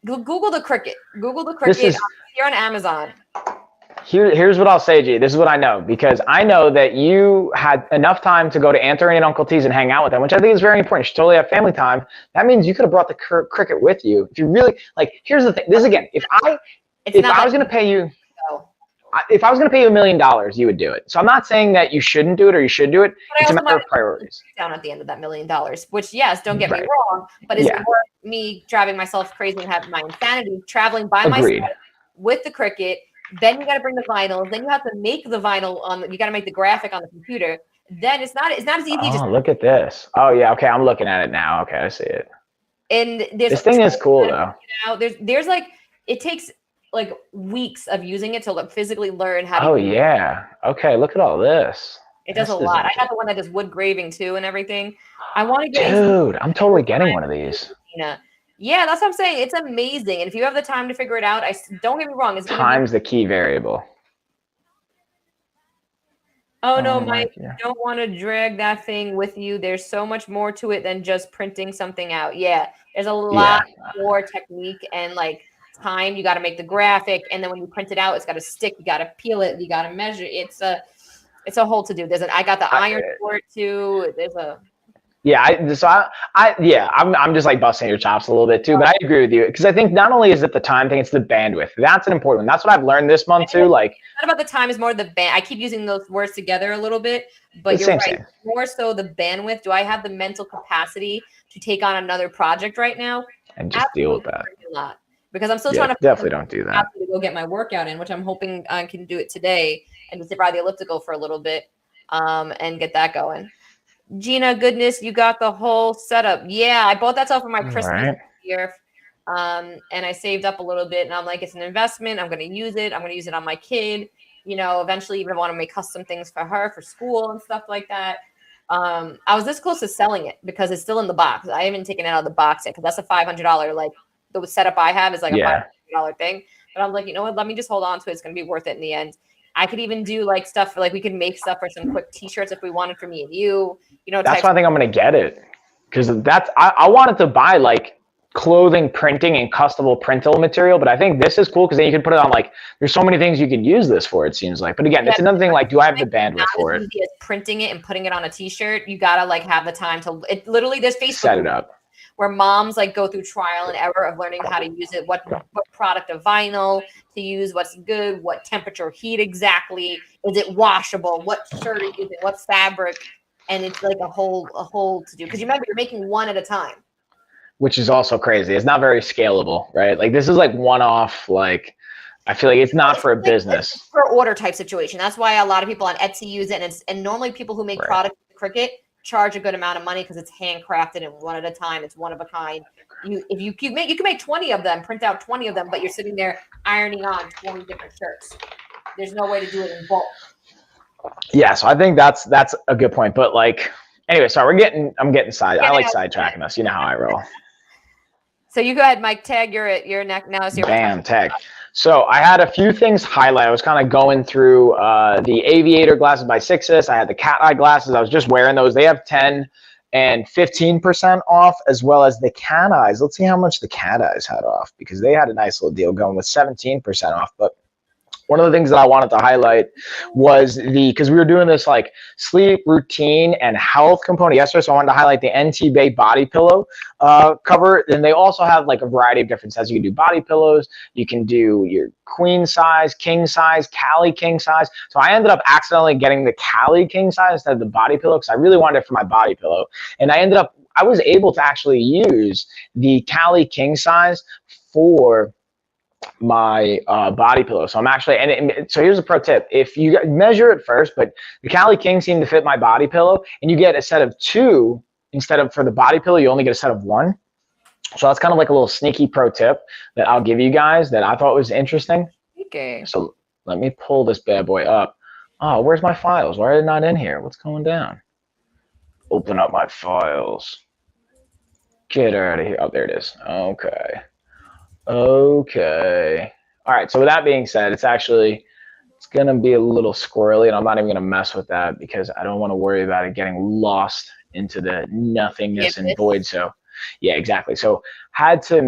Google the Cricut. Google the Cricut here on Amazon. Here's what I'll say, G. This is what I know, because I know that you had enough time to go to Aunt Ernie and Uncle T's and hang out with them, which I think is very important. You totally have family time. That means you could have brought the Cricut with you. If you really like, here's the thing. This again, if I was going to pay you $1 million, you would do it. So I'm not saying that you shouldn't do it or you should do it. It's a matter of priorities. Down at the end of that $1 million, which yes, don't get me wrong, but it's more me driving myself crazy and having my insanity, traveling by myself with the Cricut. Then you got to bring the vinyl. Then you have to make the vinyl you got to make the graphic on the computer. Then it's not as easy. Oh, look at this. Oh yeah. Okay. I'm looking at it now. Okay. I see it. And this thing is cool though. There's like, it takes like weeks of using it to physically learn how to. Oh yeah. Okay. Look at all this. It does a lot. I got the one that does wood graving too and everything. I want to get. Dude, I'm totally getting one of these. Gina. Yeah, that's what I'm saying. It's amazing. And if you have the time to figure it out, don't get me wrong. Time's the key variable. Oh, no, Mike, you don't want to drag that thing with you. There's so much more to it than just printing something out. Yeah, there's a lot more technique and like time. You got to make the graphic. And then when you print it out, it's got to stick. You got to peel it. You got to measure. It's a whole to do. I got the iron for it too. I'm just like busting your chops a little bit too, but I agree with you because I think not only is it the time thing, it's the bandwidth. That's an important one. That's what I've learned this month too. Like, not about the time, is more the band. I keep using those words together a little bit, but you're right. Same. More so the bandwidth. Do I have the mental capacity to take on another project right now and just deal with that? A lot, because I'm still trying to definitely don't do that. To go get my workout in, which I'm hoping I can do it today and just ride the elliptical for a little bit and get that going. Gina, goodness, you got the whole setup. Yeah, I bought that stuff for my Christmas year. And I saved up a little bit and I'm like, it's an investment. I'm going to use it. I'm going to use it on my kid. You know, eventually even want to make custom things for her for school and stuff like that. I was this close to selling it because it's still in the box. I haven't taken it out of the box yet because that's a $500. Like the setup I have is like a $500 thing. But I'm like, you know what? Let me just hold on to it. It's going to be worth it in the end. I could even do like stuff for like we could make stuff for some quick t-shirts if we wanted for me and you. You know, that's why I think I'm gonna get it because I wanted to buy like clothing printing and customable printable material, but I think this is cool because then you can put it on like there's so many things you could use this for. It seems like, but again, it's another thing. Like, do I have the bandwidth for it? As easy as printing it and putting it on a t-shirt. You gotta like have the time to. It literally there's Facebook set it up. Where moms like go through trial and error of learning how to use it, what product of vinyl to use, what's good, what temperature, heat exactly, is it washable, what shirt are you using, what fabric, and it's like a whole to do. Because you remember, you're making one at a time. Which is also crazy. It's not very scalable, right? Like this is like one-off, like I feel like it's not for a business. It's for order type situation. That's why a lot of people on Etsy use it, and normally people who make products with Cricut charge a good amount of money because it's handcrafted and one at a time. It's one of a kind. You can make 20 of them, print out 20 of them, but you're sitting there ironing on 20 different shirts. There's no way to do it in bulk. Yeah, so I think that's a good point. But like, anyway, sorry, I'm getting I like sidetracking us. You know how I roll. So you go ahead, Mike. Tag, you're at your neck now. Is your tag. So I had a few things highlight. I was kind of going through the aviator glasses by Sixus. I had the cat eye glasses. I was just wearing those. They have 10 and 15% off, as well as the cat eyes. Let's see how much the cat eyes had off because they had a nice little deal going with 17% off. But one of the things that I wanted to highlight was because we were doing this like sleep routine and health component yesterday. So I wanted to highlight the NT Bay body pillow cover. And they also have like a variety of different sets. You can do body pillows. You can do your queen size, king size, Cali king size. So I ended up accidentally getting the Cali king size instead of the body pillow because I really wanted it for my body pillow. And I was able to actually use the Cali king size for my body pillow. So I'm actually, so here's a pro tip. If you measure it first, but the Cali King seemed to fit my body pillow and you get a set of 2 instead of for the body pillow, you only get a set of 1. So that's kind of like a little sneaky pro tip that I'll give you guys that I thought was interesting. Okay. So let me pull this bad boy up. Oh, where's my files? Why are they not in here? What's going down? Open up my files. Get out of here. Oh, there it is. Okay. Okay. All right. So with that being said, it's going to be a little squirrely, and I'm not even going to mess with that because I don't want to worry about it getting lost into the nothingness and void. So yeah, exactly. So had to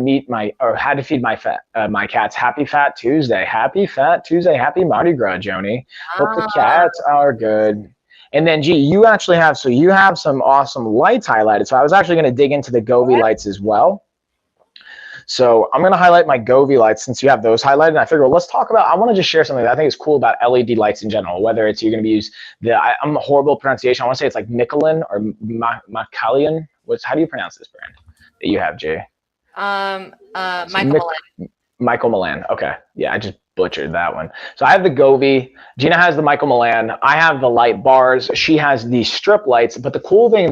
feed my cats. Happy Fat Tuesday. Happy Fat Tuesday. Happy Mardi Gras, Joni. Hope the cats are good. And then, G, you have some awesome lights highlighted. So I was actually going to dig into the Govee lights as well. So I'm going to highlight my Govee lights since you have those highlighted. And I figure, well, let's talk about, I want to just share something that I think is cool about LED lights in general, whether it's you're going to be used I'm a horrible pronunciation. I want to say it's like Michelin or Macallian. How do you pronounce this brand that you have, Jay? Michael Milan. Michael Milan. Okay. Yeah, I just butchered that one. So I have the Govee. Gina has the Michael Milan. I have the light bars. She has the strip lights. But the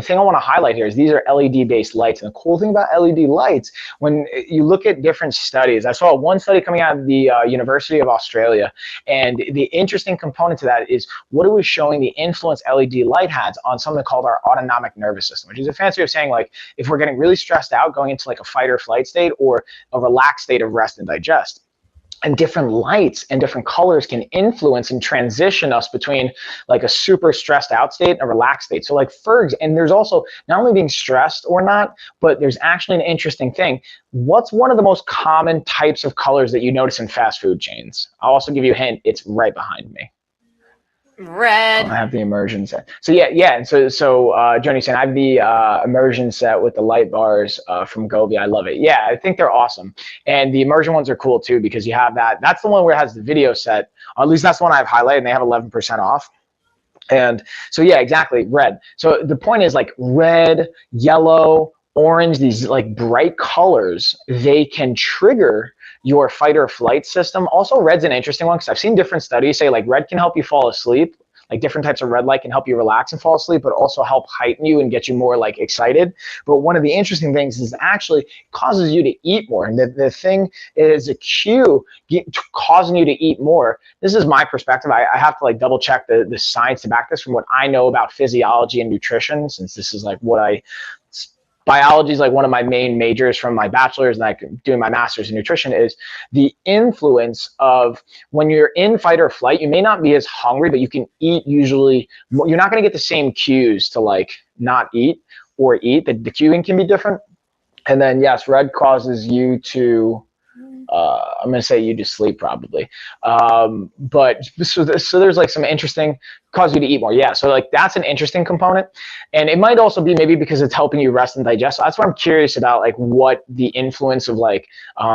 thing I want to highlight here is these are LED-based lights. And the cool thing about LED lights, when you look at different studies, I saw one study coming out of the University of Australia. And the interesting component to that is what it was showing the influence LED light has on something called our autonomic nervous system, which is a fancy way of saying, like, if we're getting really stressed out going into like a fight or flight state or a relaxed state of rest and digest. And different lights and different colors can influence and transition us between like a super stressed out state and a relaxed state. So like and there's also not only being stressed or not, but there's actually an interesting thing. What's one of the most common types of colors that you notice in fast food chains? I'll also give you a hint. It's right behind me. Red. I have the immersion set. So yeah. And so Joni's saying I have the immersion set with the light bars from Govee. I love it. Yeah, I think they're awesome. And the immersion ones are cool too because you have that. That's the one where it has the video set. Or at least that's the one I've highlighted, and they have 11% off. And so yeah, exactly, red. So the point is like red, yellow, orange, these like bright colors, they can trigger your fight or flight system. Also, red's an interesting one because I've seen different studies say like red can help you fall asleep. Like different types of red light can help you relax and fall asleep, but also help heighten you and get you more like excited. But one of the interesting things is actually causes you to eat more. And the thing is a cue causing you to eat more. This is my perspective. I have to like double check the science to back this from what I know about physiology and nutrition, since this is like biology is like one of my main majors from my bachelor's and like doing my master's in nutrition is the influence of when you're in fight or flight, you may not be as hungry, but you can eat usually. You're not going to get the same cues to like not eat or eat. The cueing can be different. And then yes, red causes you to, I'm going to say you to sleep probably. But so there's like some interesting, cause you to eat more. Yeah. So like that's an interesting component. And it might also be maybe because it's helping you rest and digest. So that's why I'm curious about like what the influence of like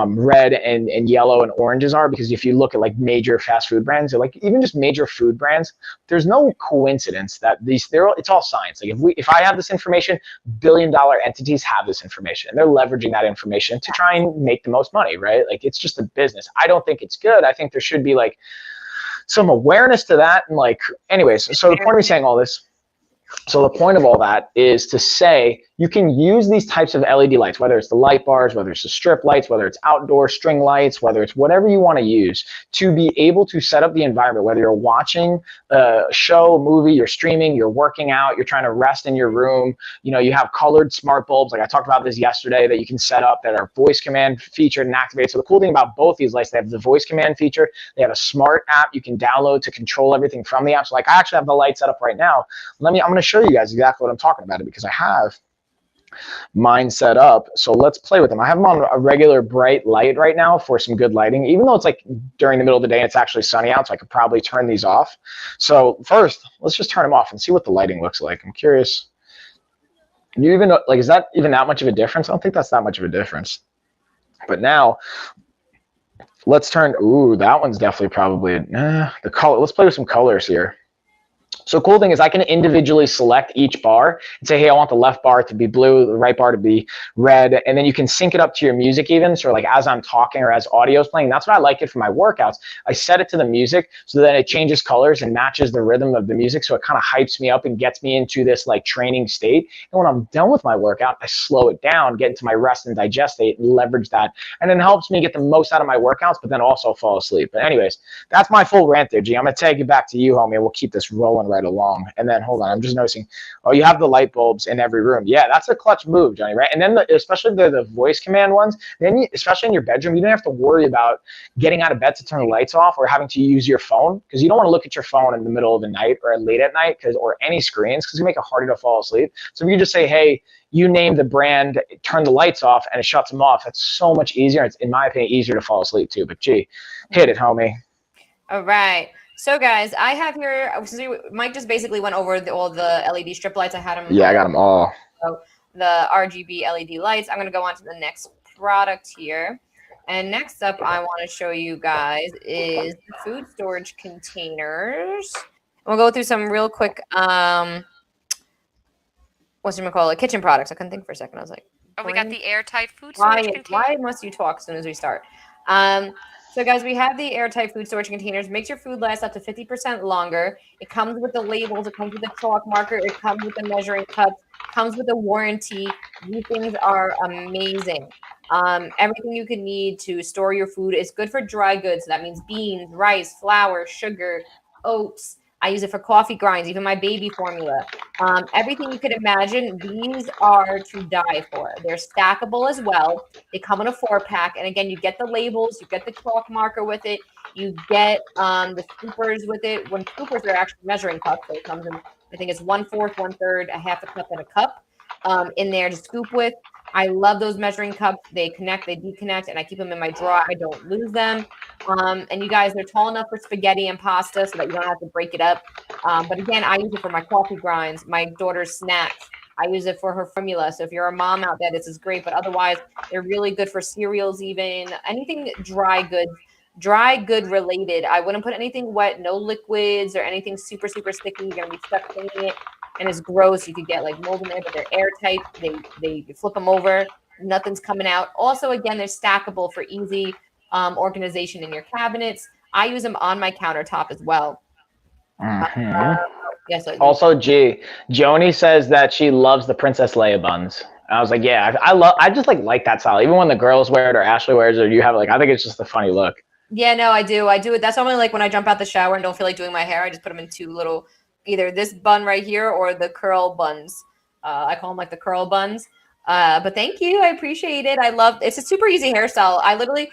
red and yellow and oranges are. Because if you look at like major fast food brands or like even just major food brands, there's no coincidence that it's all science. Like if I have this information, billion-dollar entities have this information and they're leveraging that information to try and make the most money, right? Like it's just a business. I don't think it's good. I think there should be like some awareness to that. And like, anyways, so the point of me saying all this, so the point of all that is to say you can use these types of LED lights, whether it's the light bars, whether it's the strip lights, whether it's outdoor string lights, whether it's whatever you want to use to be able to set up the environment, whether you're watching a show, movie, you're streaming, you're working out, you're trying to rest in your room. You know, you have colored smart bulbs. Like I talked about this yesterday that you can set up that are voice command featured and activated. So the cool thing about both these lights, they have the voice command feature. They have a smart app you can download to control everything from the app. So like I actually have the light set up right now. I'm going to show you guys exactly what I'm talking about because I have mine set up. So let's play with them. I have them on a regular bright light right now for some good lighting, even though it's like during the middle of the day and it's actually sunny out, so I could probably turn these off. So first, let's just turn them off and see what the lighting looks like. I'm curious. You even know, like, is that even that much of a difference? I don't think that's that much of a difference. But now let's turn, ooh, that one's definitely probably the color. Let's play with some colors here. So cool thing is I can individually select each bar and say, hey, I want the left bar to be blue, the right bar to be red. And then you can sync it up to your music even. So like as I'm talking or as audio is playing, that's what I like it for my workouts. I set it to the music so that it changes colors and matches the rhythm of the music. So it kind of hypes me up and gets me into this like training state. And when I'm done with my workout, I slow it down, get into my rest and digest state and leverage that. And then it helps me get the most out of my workouts, but then also fall asleep. But anyways, that's my full rant there, G. I'm going to take it back to you, homie, and we'll keep this rolling right along. And then hold on, I'm just noticing, oh, you have the light bulbs in every room. Yeah, that's a clutch move, Johnny, right? And then especially the voice command ones, then especially in your bedroom, you don't have to worry about getting out of bed to turn the lights off or having to use your phone, because you don't want to look at your phone in the middle of the night or late at night or any screens, because you make it harder to fall asleep. So if you just say, hey, you name the brand, turn the lights off, and it shuts them off, that's so much easier. It's, in my opinion, easier to fall asleep too. But gee, hit it, homie. All right. So guys, I have here, Mike just basically went over all the LED strip lights. I had them. Yeah, I got them all. So the RGB LED lights. I'm going to go on to the next product here. And next up, I want to show you guys is the food storage containers. We'll go through some real quick, kitchen products. I couldn't think for a second. I was like, oh, we got the Airtight food storage containers. Why must you talk as soon as we start? So guys, we have the Airtight food storage containers. Makes your food last up to 50% longer. It comes with the labels. It comes with the chalk marker. It comes with the measuring cups. Comes with a warranty. These things are amazing. Everything you can need to store your food is good for dry goods. So that means beans, rice, flour, sugar, oats. I use it for coffee grinds, even my baby formula. Everything you could imagine, these are to die for. They're stackable as well. They come in a 4-pack. And again, you get the labels, you get the chalk marker with it, you get the scoopers with it. When scoopers are actually measuring cups, so it comes in, I think it's 1/4, 1/3, a half a cup, and a cup in there to scoop with. I love those measuring cups. They connect, they deconnect, and I keep them in my drawer. I don't lose them. And you guys, they're tall enough for spaghetti and pasta so that you don't have to break it up. But again, I use it for my coffee grinds, my daughter's snacks. I use it for her formula. So if you're a mom out there, this is great. But otherwise, they're really good for cereals even. Anything dry good related. I wouldn't put anything wet, no liquids or anything super, super sticky. You're going to be stuck cleaning it. And it's gross. You could get like mold in there, but they're airtight. They flip them over. Nothing's coming out. Also, again, they're stackable for easy organization in your cabinets. I use them on my countertop as well. Yes. Also, Joni says that she loves the Princess Leia buns. I was like, yeah, I just like that style. Even when the girls wear it or Ashley wears it, or you have it, like, I think it's just a funny look. Yeah, no, I do it. That's only like when I jump out the shower and don't feel like doing my hair. I just put them in two little, either this bun right here or the curl buns. I call them like the curl buns. But thank you. I appreciate it. It's a super easy hairstyle. I literally,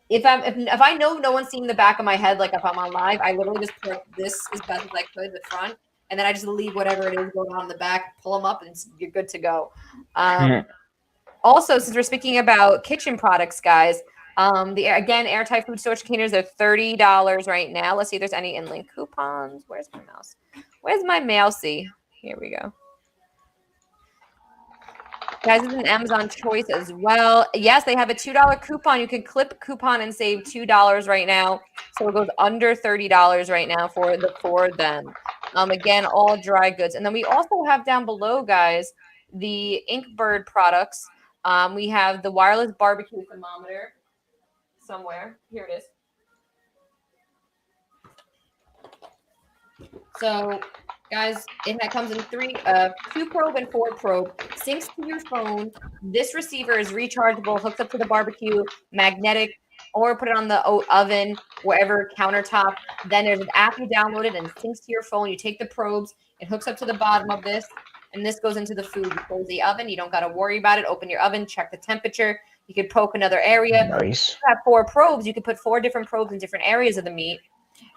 if I know no one's seeing the back of my head, like if I'm on live, I literally just put this as best as I could, the front, and then I just leave whatever it is going on in the back, pull them up, and you're good to go. Also, since we're speaking about kitchen products, guys, again, Airtight food storage containers are $30 right now. Let's see if there's any in-link coupons. Where's my mouse? Where's my mousey? Here we go. Guys, it's an Amazon choice as well. Yes, they have a $2 coupon. You can clip coupon and save $2 right now. So it goes under $30 right now for them. Again, all dry goods. And then we also have down below, guys, the Inkbird products. We have the wireless barbecue thermometer somewhere. Here it is. So, guys, it comes in 2 probe and 4 probe. Syncs to your phone. This receiver is rechargeable, hooks up to the barbecue, magnetic, or put it on the oven, wherever, countertop. Then there's an app you download it and syncs to your phone. You take the probes, it hooks up to the bottom of this, and this goes into the food. You close the oven. You don't got to worry about it. Open your oven, check the temperature. You could poke another area. Nice. You have 4 probes. You could put 4 different probes in different areas of the meat.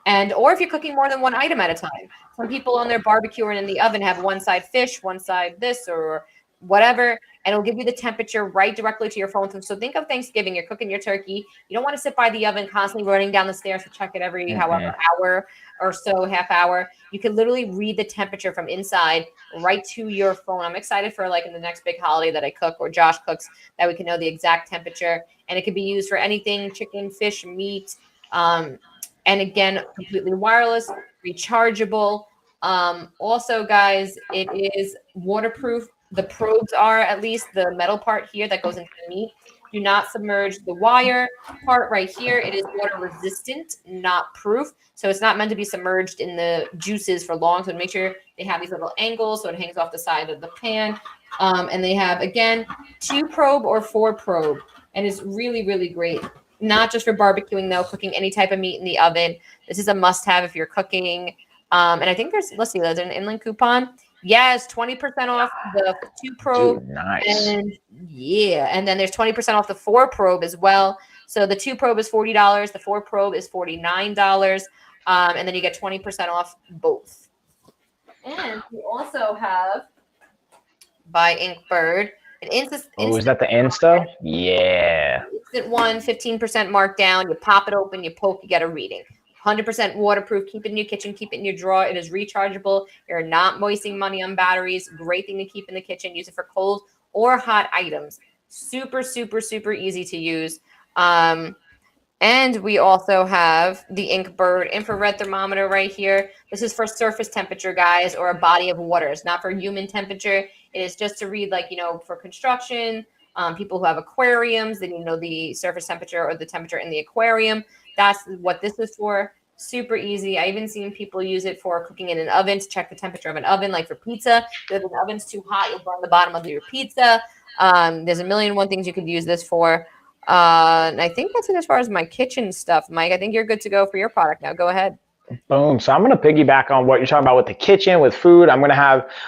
Or if you're cooking more than one item at a time. Some people on their barbecue and in the oven have one side fish, one side this or whatever, and it'll give you the temperature right directly to your phone. So think of Thanksgiving. You're cooking your turkey. You don't want to sit by the oven constantly running down the stairs to check it every however hour or so, half hour. You can literally read the temperature from inside right to your phone. I'm excited for like in the next big holiday that I cook or Josh cooks, that we can know the exact temperature. And it could be used for anything, chicken, fish, meat. And again, completely wireless, rechargeable. Also, guys, it is waterproof. The probes are, at least the metal part here that goes into the meat. Do not submerge the wire part right here. It is water resistant, not proof. So it's not meant to be submerged in the juices for long. So make sure they have these little angles so it hangs off the side of the pan. And they have, again, 2 probe or 4 probe. And it's really, really great. Not just for barbecuing, though, cooking any type of meat in the oven. This is a must-have if you're cooking. And I think there's an inland coupon. Yes, 20% off the 2 probe. Dude, nice. And then there's 20% off the 4 probe as well. So the 2 probe is $40. The 4 probe is $49. And then you get 20% off both. And we also have by Inkbird. Is that the Insta? Yeah. Instant one, 15% markdown. You pop it open, you poke, you get a reading. 100% waterproof. Keep it in your kitchen. Keep it in your drawer. It is rechargeable. You're not wasting money on batteries. Great thing to keep in the kitchen. Use it for cold or hot items. Super, super, super easy to use. And we also have the Inkbird infrared thermometer right here. This is for surface temperature, guys, or a body of water. It's not for human temperature. It is just to read, for construction, people who have aquariums, they need to know the surface temperature or the temperature in the aquarium. That's what this is for. Super easy. I even seen people use it for cooking in an oven to check the temperature of an oven, like for pizza. If an oven's too hot, you'll burn the bottom of your pizza. There's a million and one things you could use this for. And I think that's it as far as my kitchen stuff, Mike. I think you're good to go for your product now. Go ahead. Boom. So I'm going to piggyback on what you're talking about with the kitchen, with food. I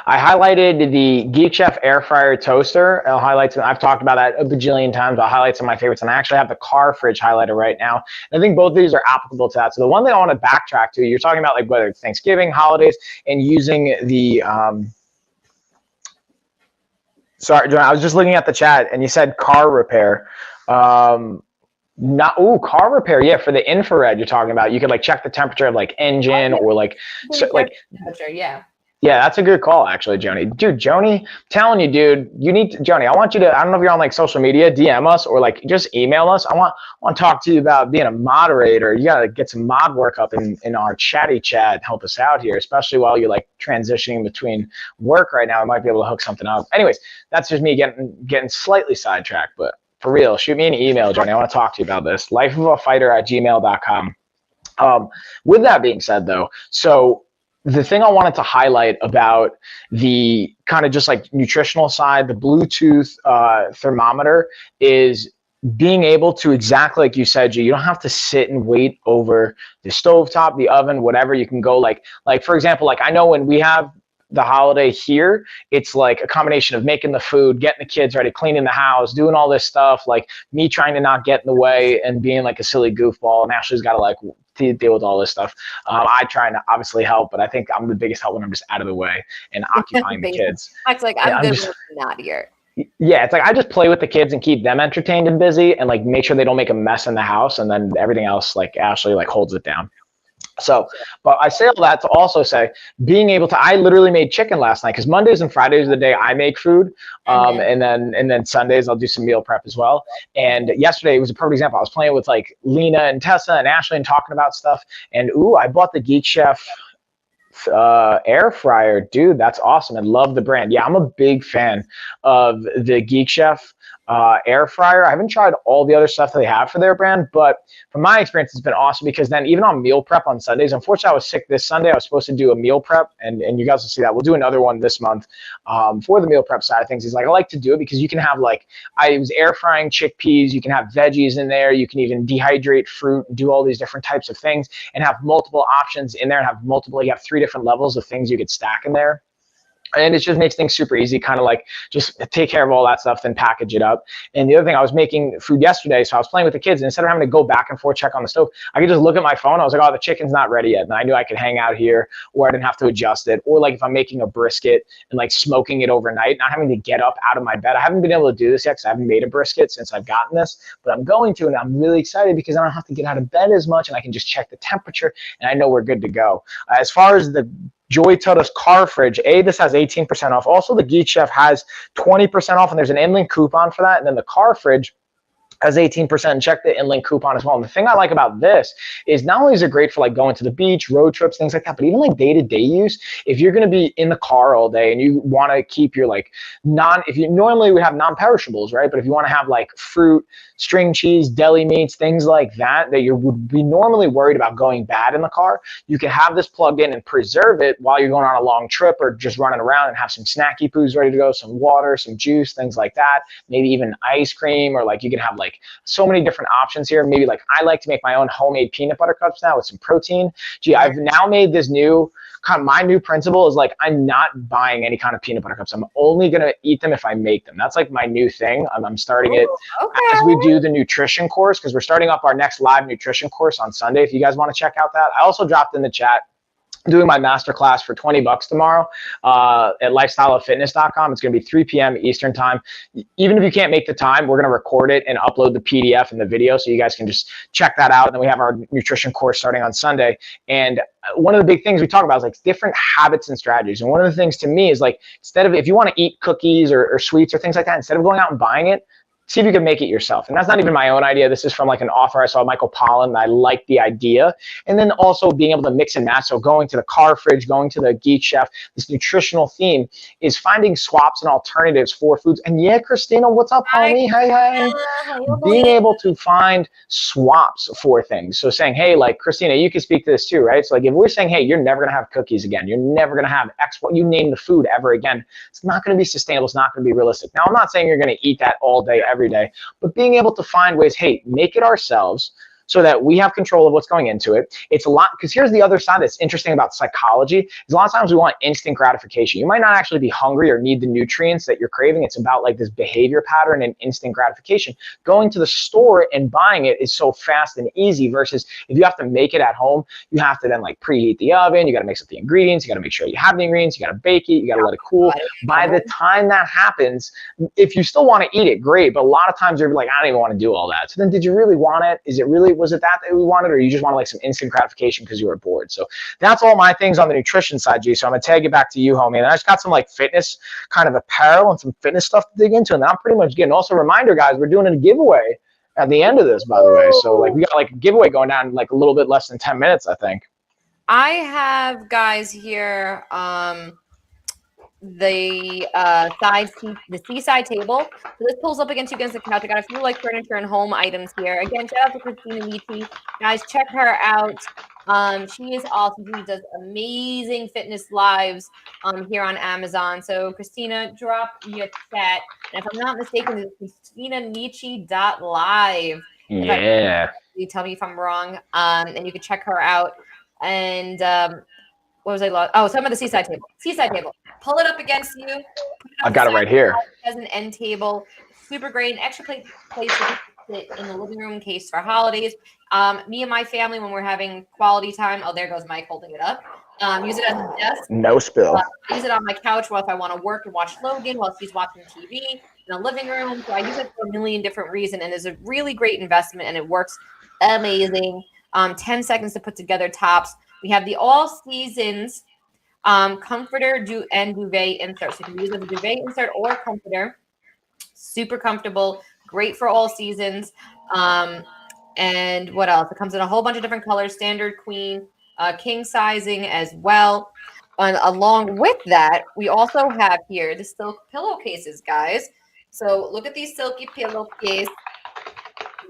highlighted the Geek Chef air fryer toaster. I'll highlight some, I've talked about that a bajillion times. I'll highlight some of my favorites. And I actually have the car fridge highlighted right now. And I think both of these are applicable to that. So the one thing I want to backtrack to, you're talking about whether it's Thanksgiving, holidays, and using the, sorry, John, I was just looking at the chat and you said car repair. Car repair. Yeah, for the infrared you're talking about, you could check the temperature of engine or temperature. Yeah. Yeah, that's a good call actually, Joni. Dude, Joni, telling you, dude, Joni, I want you to, I don't know if you're on social media, DM us or just email us. I want to talk to you about being a moderator. You got to get some mod work up in our chatty chat. Help us out here, especially while you're transitioning between work right now. I might be able to hook something up. Anyways, that's just me getting slightly sidetracked, but for real, shoot me an email, Johnny. I want to talk to you about this. lifeofafighter@gmail.com. With that being said, though, so the thing I wanted to highlight about the kind of just nutritional side, the Bluetooth thermometer, is being able to, exactly like you said, you don't have to sit and wait over the stovetop, the oven, whatever. You can go for example, I know when we have the holiday here, it's a combination of making the food, getting the kids ready, cleaning the house, doing all this stuff, me trying to not get in the way and being a silly goofball, and Ashley's got to deal with all this stuff. I try to obviously help, but I think I'm the biggest help when I'm just out of the way and occupying the kids. I'm good when I'm not here. Yeah, it's I just play with the kids and keep them entertained and busy and make sure they don't make a mess in the house, and then everything else Ashley holds it down. So, but I say all that to also say, being able to, I literally made chicken last night because Mondays and Fridays are the day I make food. And then Sundays I'll do some meal prep as well. And yesterday it was a perfect example. I was playing with Lena and Tessa and Ashley and talking about stuff. And I bought the Geek Chef air fryer. Dude, that's awesome. And love the brand. Yeah, I'm a big fan of the Geek Chef air fryer. I haven't tried all the other stuff that they have for their brand, but from my experience, it's been awesome because then even on meal prep on Sundays, unfortunately, I was sick this Sunday. I was supposed to do a meal prep, and you guys will see that. We'll do another one this month for the meal prep side of things. Is I like to do it because you can have I was air frying chickpeas. You can have veggies in there. You can even dehydrate fruit and do all these different types of things and have multiple options in there and have multiple, you have 3 different levels of things you could stack in there. And it just makes things super easy, kind of just take care of all that stuff, then package it up. And the other thing, I was making food yesterday, so I was playing with the kids, and instead of having to go back and forth, check on the stove, I could just look at my phone. I was oh, the chicken's not ready yet. And I knew I could hang out here, or I didn't have to adjust it. Or if I'm making a brisket and smoking it overnight, not having to get up out of my bed. I haven't been able to do this yet because I haven't made a brisket since I've gotten this, but I'm going to, and I'm really excited because I don't have to get out of bed as much, and I can just check the temperature, and I know we're good to go. As far as the Joy Tota's car fridge, this has 18% off. Also, the Geek Chef has 20% off, and there's an inland coupon for that. And then the car fridge has 18%, and check the in-link coupon as well. And the thing I like about this is not only is it great for like going to the beach, road trips, things like that, but even like day-to-day use. If you're going to be in the car all day and you want to keep your like if you normally would have non-perishables, right? But if you want to have like fruit, string cheese, deli meats, things like that you would be normally worried about going bad in the car, you can have this plugged in and preserve it while you're going on a long trip or just running around, and have some snacky poos ready to go, some water, some juice, things like that. Maybe even ice cream, or like you can have like so many different options here. Maybe like I like to make my own homemade peanut butter cups now with some protein. Gee, I've now made this my new principle is like, I'm not buying any kind of peanut butter cups. I'm only going to eat them if I make them. That's like my new thing. I'm starting it as we do the nutrition course, because we're starting up our next live nutrition course on Sunday. If you guys want to check out that, I also dropped in the chat, I'm doing my masterclass for $20 tomorrow at lifestyleoffitness.com. It's going to be 3 p.m. Eastern time. Even if you can't make the time, we're going to record it and upload the PDF and the video so you guys can just check that out. And then we have our nutrition course starting on Sunday. And one of the big things we talk about is like different habits and strategies. And one of the things to me is like, if you want to eat cookies or sweets or things like that, instead of going out and buying it, see if you can make it yourself. And that's not even my own idea. This is from like an offer I saw Michael Pollan, and I like the idea. And then also being able to mix and match. So going to the car fridge, going to the Geek Chef, this nutritional theme is finding swaps and alternatives for foods. And yeah, Christina, what's up, homie? Hey. Being able to find swaps for things. So saying, hey, like Christina, you can speak to this too, right? So like if we're saying, hey, you're never gonna have cookies again, you're never gonna have X, what you name the food ever again, it's not gonna be sustainable, it's not gonna be realistic. Now, I'm not saying you're gonna eat that all day, every day, but being able to find ways, hey, make it ourselves so that we have control of what's going into it. It's a lot, because here's the other side that's interesting about psychology, is a lot of times we want instant gratification. You might not actually be hungry or need the nutrients that you're craving. It's about like this behavior pattern and instant gratification. Going to the store and buying it is so fast and easy, versus if you have to make it at home, you have to then like preheat the oven, you got to mix up the ingredients, you got to make sure you have the ingredients, you got to bake it, you got to let it cool. By the time that happens, if you still want to eat it, great, but a lot of times you're like, I don't even want to do all that. So then did you really want it? Was it that we wanted, or you just wanted like some instant gratification because you were bored? So that's all my things on the nutrition side, G. So I'm gonna tag it back to you, homie. And I just got some like fitness kind of apparel and some fitness stuff to dig into, and I'm pretty much getting. Also, reminder, guys, we're doing a giveaway at the end of this, by the way. So like we got like a giveaway going down in like a little bit less than 10 minutes, I think. I have guys here. The seaside table. So this pulls up against the couch. I got a few like furniture and home items here. Again, shout out to Christina Michi. Guys, check her out. She is awesome. She does amazing fitness lives here on Amazon. So Christina, drop your chat. And if I'm not mistaken, it's ChristinaMichi.live. Yeah. You tell me if I'm wrong. And you can check her out. And what was I lost? Oh, some of the seaside table. Seaside table. Pull it up against you. I've got it right here. As an end table. Super great. An extra place to sit in the living room in case for holidays. Me and my family, when we're having quality time. Oh, there goes Mike holding it up. Use it as a desk. No spill. Use it on my couch if I want to work and watch Logan while she's watching TV in the living room. So I use it for a million different reasons, and it's a really great investment, and it works amazing. 10 seconds to put together tops. We have the all seasons comforter and duvet insert. So you can use it as a duvet insert or a comforter. Super comfortable, great for all seasons. And what else? It comes in a whole bunch of different colors, standard, queen, king sizing as well. And along with that, we also have here the silk pillowcases, guys. So look at these silky pillowcase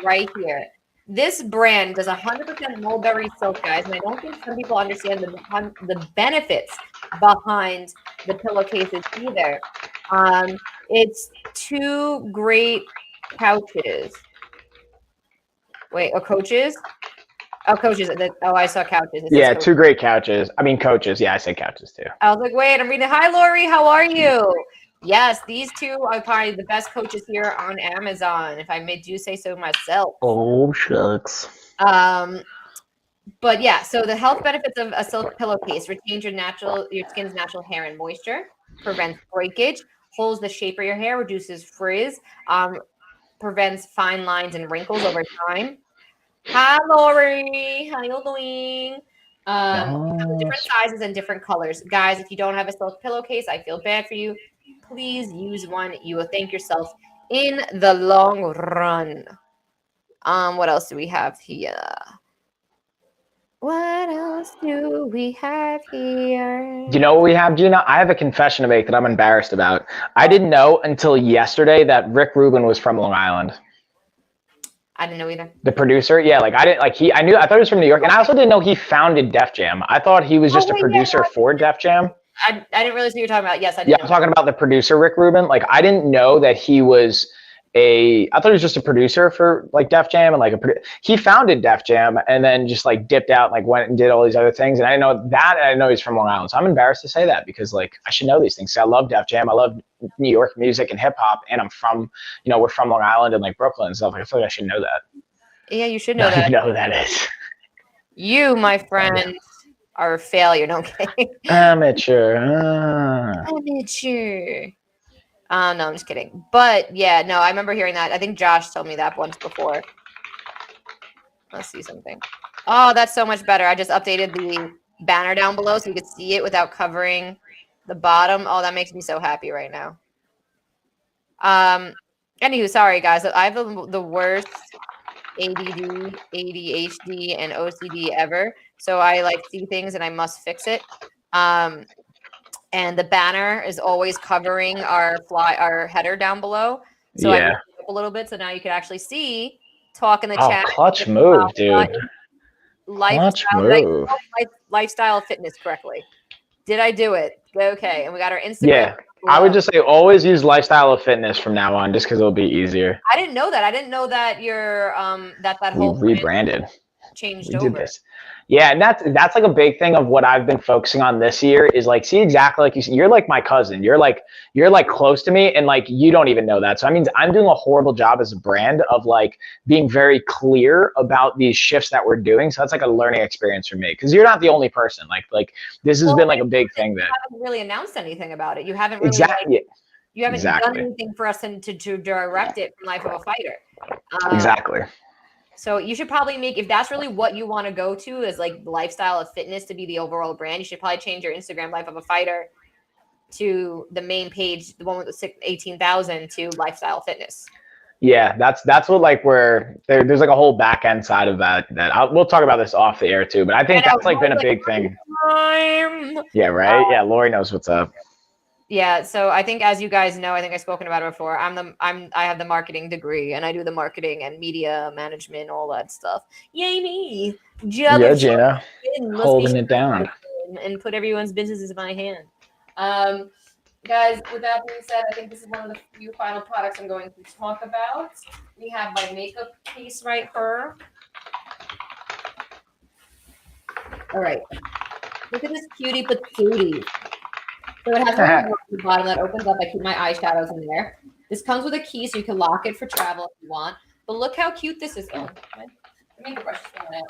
right here. This brand does 100% mulberry silk, guys, and I don't think some people understand the benefits behind the pillowcases either. It's two great couches. Wait, coaches? Oh, coaches. Oh, I saw couches. Yeah, two great couches. I mean, coaches. Yeah, I say couches too. I was like, wait, I'm reading. Hi, Lori. How are you? Yes, these two are probably the best coaches here on Amazon, if I do say so myself. Oh, shucks. But yeah, so the health benefits of a silk pillowcase: retains your skin's natural hair and moisture, prevents breakage, holds the shape of your hair, reduces frizz, prevents fine lines and wrinkles over time. Hi, Lori. How you doing? Different sizes and different colors. Guys, if you don't have a silk pillowcase, I feel bad for you. Please use one. You will thank yourself in the long run. What else do we have here? What else do we have here? You know what we have, Gina? I have a confession to make that I'm embarrassed about. I didn't know until yesterday that Rick Rubin was from Long Island. I didn't know either. The producer, yeah, like I thought he was from New York, and I also didn't know he founded Def Jam. I thought he was just a producer for Def Jam. I didn't realize what you were talking about. Yes, I did. Yeah, I'm talking about the producer, Rick Rubin. Like, I didn't know that he was I thought he was just a producer for like Def Jam, and like he founded Def Jam and then just like dipped out and like went and did all these other things. And I didn't know that, and I know he's from Long Island. So I'm embarrassed to say that because like I should know these things. So I love Def Jam. I love New York music and hip hop, and I'm from, we're from Long Island and like Brooklyn and stuff. Like, I feel like I should know that. Yeah, you should know that. You know who that is. You, my friend, are a failure. No kidding. Amateur. Amateur. No, I'm just kidding. But yeah, no, I remember hearing that. I think Josh told me that once before. Let's see something. Oh, that's so much better. I just updated the banner down below so you could see it without covering the bottom. Oh, that makes me so happy right now. Anywho, sorry guys. I have the worst ADD, ADHD, and OCD ever. So I like see things and I must fix it. And the banner is always covering our header down below. So I moved it up a little bit so now you can actually see, talk in the chat. Clutch move, dude. Lifestyle fitness correctly. Did I do it? Okay. And we got our Instagram. Yeah. I would just say always use lifestyle of fitness from now on, just because it'll be easier. I didn't know that. I didn't know that your that whole rebranded changed over. This. Yeah, and that's like a big thing of what I've been focusing on this year is like, see, exactly like you said, you're like my cousin. You're like close to me, and like you don't even know that. So I mean, I'm doing a horrible job as a brand of like being very clear about these shifts that we're doing. So that's like a learning experience for me because you're not the only person. Like this has been like a big thing that you haven't really announced anything about it. You haven't really you haven't done anything for us to direct it from Life of a Fighter. Exactly. So you should probably if that's really what you want to go to is like lifestyle of fitness to be the overall brand, you should probably change your Instagram Life of a Fighter to the main page, the one with the 18,000 to lifestyle fitness. Yeah, that's what like there's like a whole back end side of that we'll talk about this off the air too, but I think that's like been a big thing. Yeah, right. Yeah, Lori knows what's up. Yeah, so I think as you guys know, I think I've spoken about it before. I have the marketing degree and I do the marketing and media management, all that stuff. Yay me! Yeah, Gina, holding it down and put everyone's businesses in my hand. Guys, with that being said, I think this is one of the few final products I'm going to talk about. We have my makeup case right here. All right, look at this cutie patootie. So it has a at the bottom that opens up. I keep my eyeshadows in there. This comes with a key, so you can lock it for travel if you want. But look how cute this is. Oh, the makeup brush is going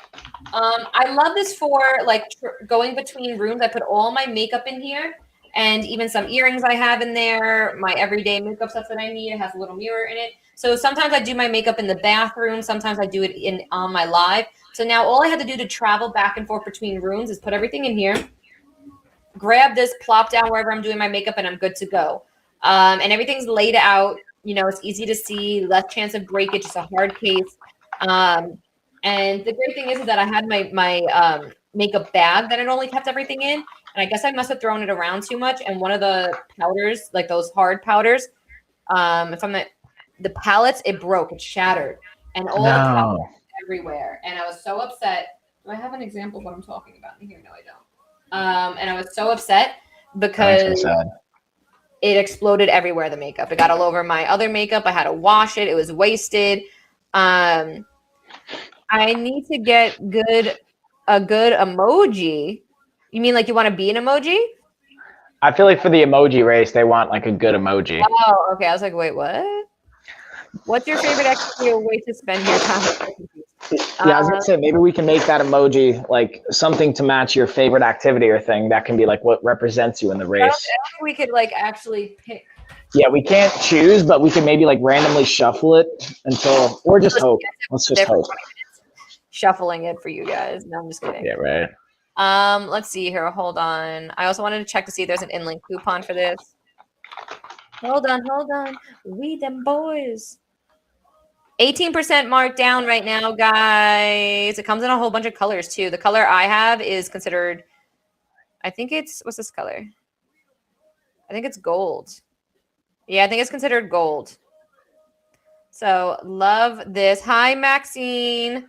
out. I love this for like going between rooms. I put all my makeup in here, and even some earrings I have in there. My everyday makeup stuff that I need. It has a little mirror in it. So sometimes I do my makeup in the bathroom. Sometimes I do it on my live. So now all I had to do to travel back and forth between rooms is put everything in here. Grab this, plop down wherever I'm doing my makeup, and I'm good to go. And everything's laid out. It's easy to see, less chance of breakage. It's a hard case. And the great thing is that I had my makeup bag that I normally kept everything in. And I guess I must have thrown it around too much. And one of the powders, like those hard powders, the palettes, it broke. It shattered. And all the powders everywhere. And I was so upset. Do I have an example of what I'm talking about in here? No, I don't. And I was so upset because it exploded everywhere, the makeup. It got all over my other makeup. I had to wash it. It was wasted. I need to get a good emoji. You mean like you want to be an emoji? I feel like for the emoji race, they want like a good emoji. Oh, okay. I was like, wait, what? What's your favorite activity or way to spend your time? Yeah, I was gonna say maybe we can make that emoji like something to match your favorite activity or thing that can be like what represents you in the race. I don't think we could like actually pick. Yeah, we can't choose, but we can maybe like randomly shuffle it or just hope. Let's just hope. Shuffling it for you guys. No, I'm just kidding. Yeah, right. Let's see here. Hold on. I also wanted to check to see if there's an inlink coupon for this. Hold on. We them boys. 18% markdown right now, guys. It comes in a whole bunch of colors too. The color I have is considered, I think it's, what's this color? I think it's gold. Yeah, I think it's considered gold. So love this. Hi, Maxine.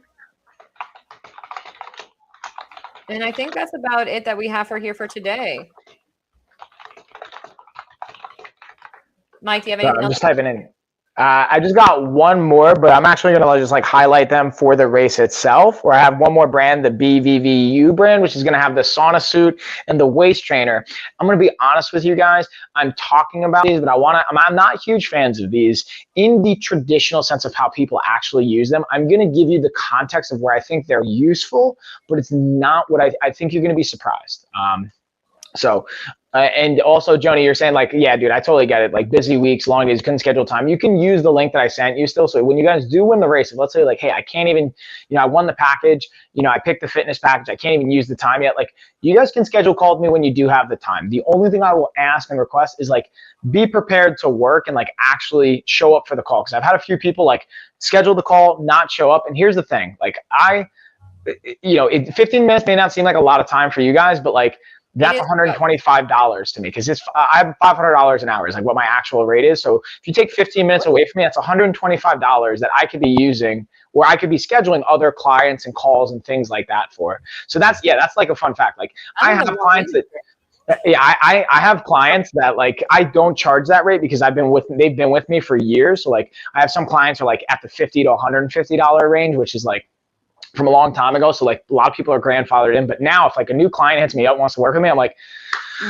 And I think that's about it that we have for here for today. Mike, do you have anything else? I'm just typing in. I just got one more, but I'm actually going to just like highlight them for the race itself, where I have one more brand, the BVVU brand, which is going to have the sauna suit and the waist trainer. I'm going to be honest with you guys. I'm talking about these, but I'm not huge fans of these in the traditional sense of how people actually use them. I'm going to give you the context of where I think they're useful, but it's not what I think you're going to be surprised. And also, Joni, you're saying like, yeah, dude, I totally get it. Like busy weeks, long days, couldn't schedule time. You can use the link that I sent you still. So when you guys do win the race, let's say like, hey, I can't even, I won the package, I picked the fitness package. I can't even use the time yet. Like you guys can schedule call with me when you do have the time. The only thing I will ask and request is like, be prepared to work and like actually show up for the call. Cause I've had a few people like schedule the call, not show up. And here's the thing, like 15 minutes may not seem like a lot of time for you guys, but like, that's $125 to me because I have $500 an hour is like what my actual rate is. So if you take 15 minutes away from me, that's $125 that I could be using, or I could be scheduling other clients and calls and things like that for. So that's like a fun fact. Like I have clients that, I have clients that like I don't charge that rate because they've been with me for years. So like I have some clients are like at the $50 to $150 range, which is like from a long time ago. So like a lot of people are grandfathered in, but now if like a new client hits me up, wants to work with me, I'm like,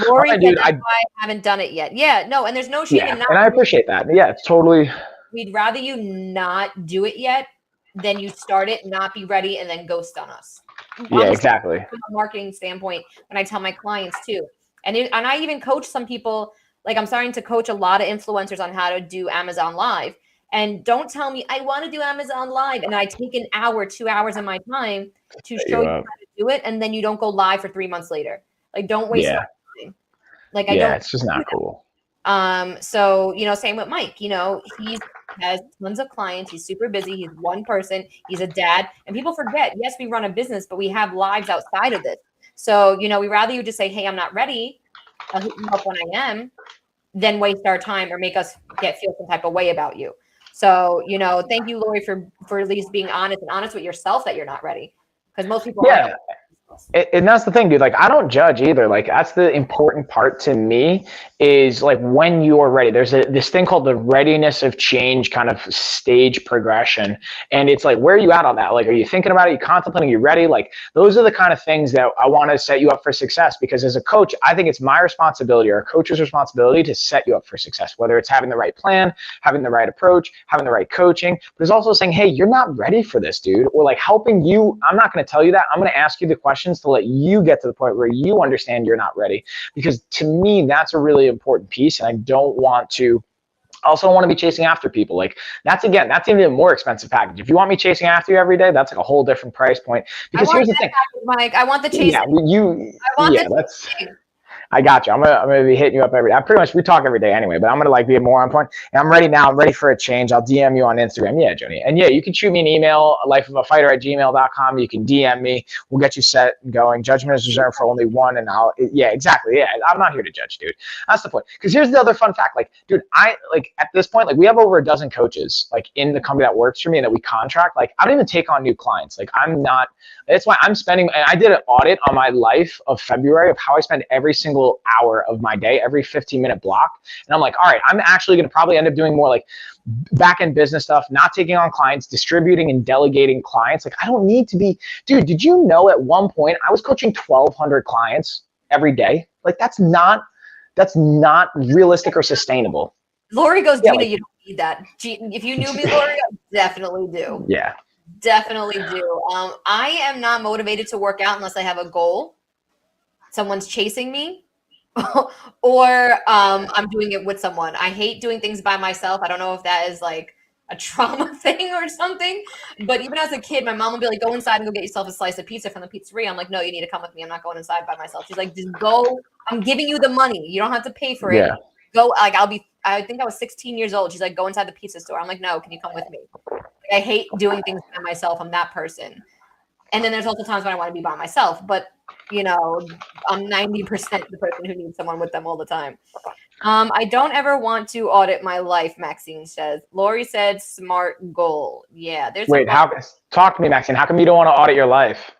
Lori, right, dude, I haven't done it yet. Yeah, no, and there's no shame in not. And I appreciate that. Yeah, it's totally. We'd rather you not do it yet than you start it, not be ready, and then ghost on us. Yeah, honestly, exactly. From a marketing standpoint, when I tell my clients too, and I even coach some people. Like I'm starting to coach a lot of influencers on how to do Amazon Live. And don't tell me I want to do Amazon Live and I take an hour, 2 hours of my time to show you how to do it, and then you don't go live for 3 months later. Like don't waste your time. Like I don't. It's just not cool. So same with Mike. He has tons of clients. He's super busy. He's one person. He's a dad, and people forget. Yes, we run a business, but we have lives outside of this. So we rather you just say, "Hey, I'm not ready. I'll hit you up when I am," than waste our time or make us feel some type of way about you. So, thank you, Lori, for at least being honest with yourself that you're not ready. Because most people aren't. And that's the thing, dude. Like, I don't judge either. Like, that's the important part to me is like when you're ready. There's this thing called the readiness of change kind of stage progression. And it's like, where are you at on that? Like, are you thinking about it? Are you contemplating? Are you ready? Like, those are the kind of things that I want to set you up for success, because as a coach, I think it's my responsibility or a coach's responsibility to set you up for success, whether it's having the right plan, having the right approach, having the right coaching, but it's also saying, hey, you're not ready for this, dude, or like helping you. I'm not going to tell you that. I'm going to ask you the questions to let you get to the point where you understand you're not ready, because to me, that's a really important piece. And I don't want to be chasing after people. Like that's even a more expensive package. If you want me chasing after you every day, that's like a whole different price point. Because here's the thing, Mike, I want the chasing. I got you. I'm gonna be hitting you up every day. We talk every day anyway, but I'm gonna like be more on point. And I'm ready now. I'm ready for a change. I'll DM you on Instagram. Yeah, Joni. And yeah, you can shoot me an email, lifeofafighter@gmail.com. You can DM me. We'll get you set and going. Judgment is reserved for only one. And exactly. Yeah, I'm not here to judge, dude. That's the point. Because here's the other fun fact. Like, dude, at this point, like we have over a dozen coaches like in the company that works for me and that we contract. Like I don't even take on new clients. Like that's why I'm spending, and I did an audit on my life of February of how I spend every single hour of my day, every 15-minute block. And I'm like, all right, I'm actually going to probably end up doing more like back-end business stuff, not taking on clients, distributing and delegating clients. Like I don't need to be, dude, did you know at one point I was coaching 1,200 clients every day? Like that's not realistic or sustainable. Lori goes, Gina, you don't need that. If you knew me, Lori, I definitely do. Yeah. Definitely do. I am not motivated to work out unless I have a goal. Someone's chasing me or I'm doing it with someone. I hate doing things by myself. I don't know if that is like a trauma thing or something, but even as a kid, my mom would be like, go inside and go get yourself a slice of pizza from the pizzeria. I'm like, no, you need to come with me. I'm not going inside by myself. She's like, just go. I'm giving you the money. You don't have to pay for it. Yeah. Go. Like I think I was 16 years old. She's like, go inside the pizza store. I'm like, no, can you come with me? Like, I hate doing things by myself. I'm that person. And then there's also times when I want to be by myself, but you know, I'm 90% the person who needs someone with them all the time. I don't ever want to audit my life, Maxine says. Lori said smart goal. Yeah, there's Wait, talk to me, Maxine. How come you don't want to audit your life?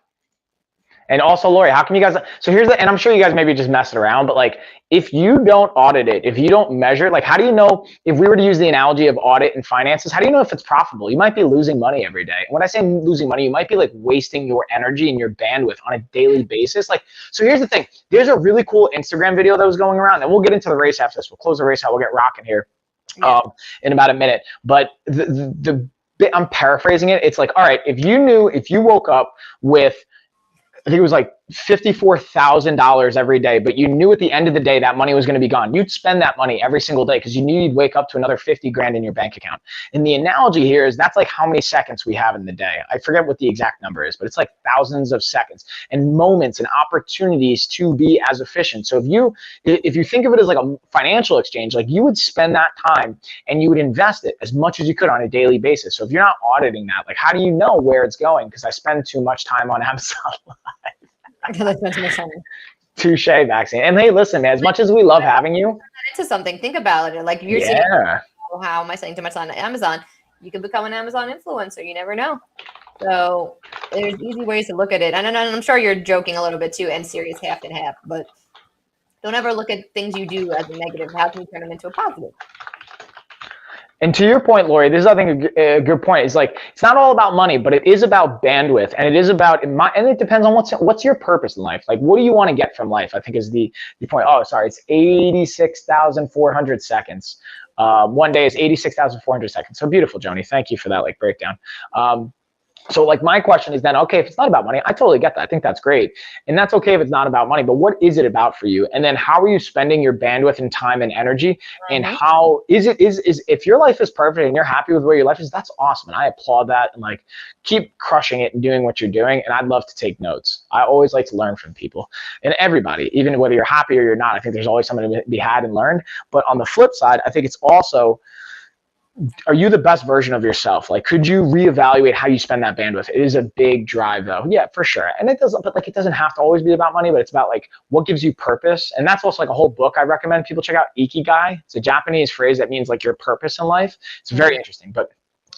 And also, Lori, how come you guys, so here's the, and I'm sure you guys maybe just messing around, but like, if you don't audit it, if you don't measure it, like, how do you know, if we were to use the analogy of audit and finances, how do you know if it's profitable? You might be losing money every day. When I say losing money, you might be like wasting your energy and your bandwidth on a daily basis. Like, so here's the thing. There's a really cool Instagram video that was going around, and we'll get into the race after this. We'll close the race out. We'll get rocking here in about a minute. But the bit, I'm paraphrasing it. It's like, all right, if you woke up with, I think it was like $54,000 every day, but you knew at the end of the day that money was going to be gone. You'd spend that money every single day because you knew you'd wake up to another 50 grand in your bank account. And the analogy here is that's like how many seconds we have in the day. I forget what the exact number is, but it's like thousands of seconds and moments and opportunities to be as efficient. So if you think of it as like a financial exchange, like you would spend that time and you would invest it as much as you could on a daily basis. So if you're not auditing that, like how do you know where it's going? Because I spend too much time on Amazon Live. Because I spent too much time. Touche, Maxine. And hey, listen, man, as much as we love having you. Into something, think about it. Like you're saying, oh, how am I spending too much time on Amazon? You can become an Amazon influencer. You never know. So there's easy ways to look at it. And I'm sure you're joking a little bit too and serious half and half, but don't ever look at things you do as a negative. How can you turn them into a positive? And to your point, Lori, this is, I think, a good point. It's like, it's not all about money, but it is about bandwidth. And it is about, and it depends on what's your purpose in life. Like, what do you want to get from life? I think is the point. Oh, sorry, it's 86,400 seconds. One day is 86,400 seconds. So beautiful, Joni. Thank you for that breakdown. So like my question is then, okay, if it's not about money, I totally get that. I think that's great. And that's okay if it's not about money, but what is it about for you? And then how are you spending your bandwidth and time and energy? And how is if your life is perfect and you're happy with where your life is, that's awesome. And I applaud that and like keep crushing it and doing what you're doing. And I'd love to take notes. I always like to learn from people and everybody, even whether you're happy or you're not. I think there's always something to be had and learned. But on the flip side, I think it's also, are you the best version of yourself? Like, could you reevaluate how you spend that bandwidth? It is a big drive though. Yeah, for sure. And it doesn't, but like, it doesn't have to always be about money, but it's about like what gives you purpose. And that's also like a whole book I recommend people check out, Ikigai. It's a Japanese phrase that means like your purpose in life. It's very interesting. But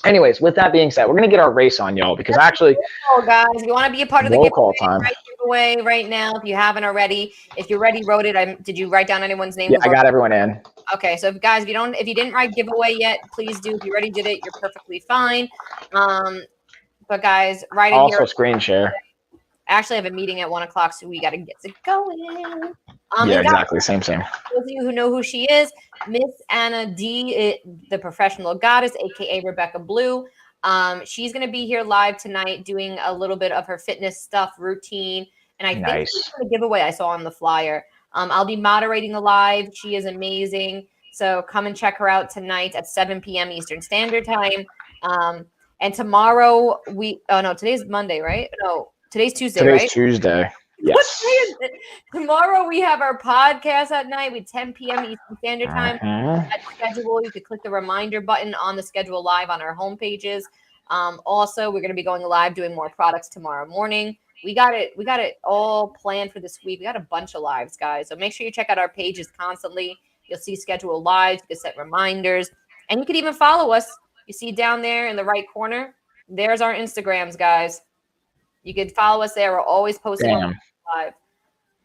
anyways, with that being said, we're going to get our race on, y'all, because actually, guys, if you want to be a part of the giveaway right now, if you haven't already, if you already wrote it, did you write down anyone's name? Yeah, I got everyone in. Okay, so guys, if you didn't write giveaway yet, please do. If you already did it, you're perfectly fine. But guys, write in here. Also screen share. Actually, I have a meeting at 1:00, so we got to get it going. Yeah, exactly. Same. Those of you who know who she is, Miss Anna D, the professional goddess, aka Rebecca Blue. She's going to be here live tonight doing a little bit of her fitness stuff routine. And I think she's going to give away. I saw on the flyer. I'll be moderating the live. She is amazing. So come and check her out tonight at 7 p.m. Eastern Standard Time. And tomorrow today's Monday, right? No, today's Tuesday, right? Today's Tuesday. Yes. What day is it? Tomorrow we have our podcast at night with 10 p.m. Eastern Standard Time. At schedule, you could click the reminder button on the schedule live on our home pages. Also, we're going to be going live doing more products tomorrow morning. We got it all planned for this week. We got a bunch of lives, guys. So make sure you check out our pages constantly. You'll see scheduled lives. You can set reminders. And you can even follow us. You see down there in the right corner, there's our Instagrams, guys. You can follow us there. We're always posting live.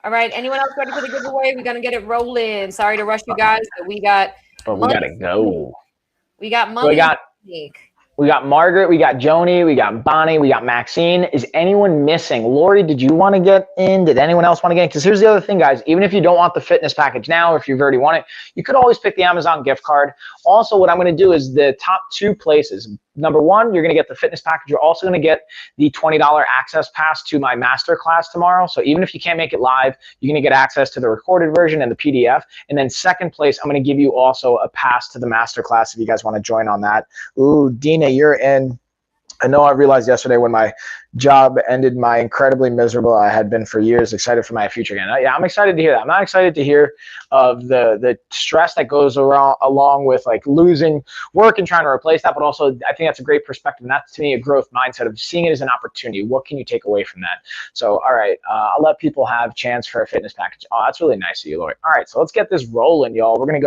All right. Anyone else ready for the giveaway? We're going to get it rolling. Sorry to rush you guys, but we got we got to go. We got money. We got Margaret, we got Joni, we got Bonnie, we got Maxine. Is anyone missing? Lori, did you want to get in? Did anyone else want to get in? Because here's the other thing, guys. Even if you don't want the fitness package now, if you've already won it, you could always pick the Amazon gift card. Also, what I'm going to do is the top 2 places. Number 1, you're going to get the fitness package. You're also going to get the $20 access pass to my masterclass tomorrow. So even if you can't make it live, you're going to get access to the recorded version and the PDF. And then second place, I'm going to give you also a pass to the masterclass if you guys want to join on that. Ooh, Dina, you're in. I know I realized yesterday when my Job ended my incredibly miserable I had been for years. Excited for my future again. Yeah, I'm excited to hear that. I'm not excited to hear of the stress that goes along with like losing work and trying to replace that, but also I think that's a great perspective. And that's, to me, a growth mindset of seeing it as an opportunity. What can you take away from that? So, all right, I'll let people have chance for a fitness package. Oh, that's really nice of you, Lori. All right, so let's get this rolling, y'all. We're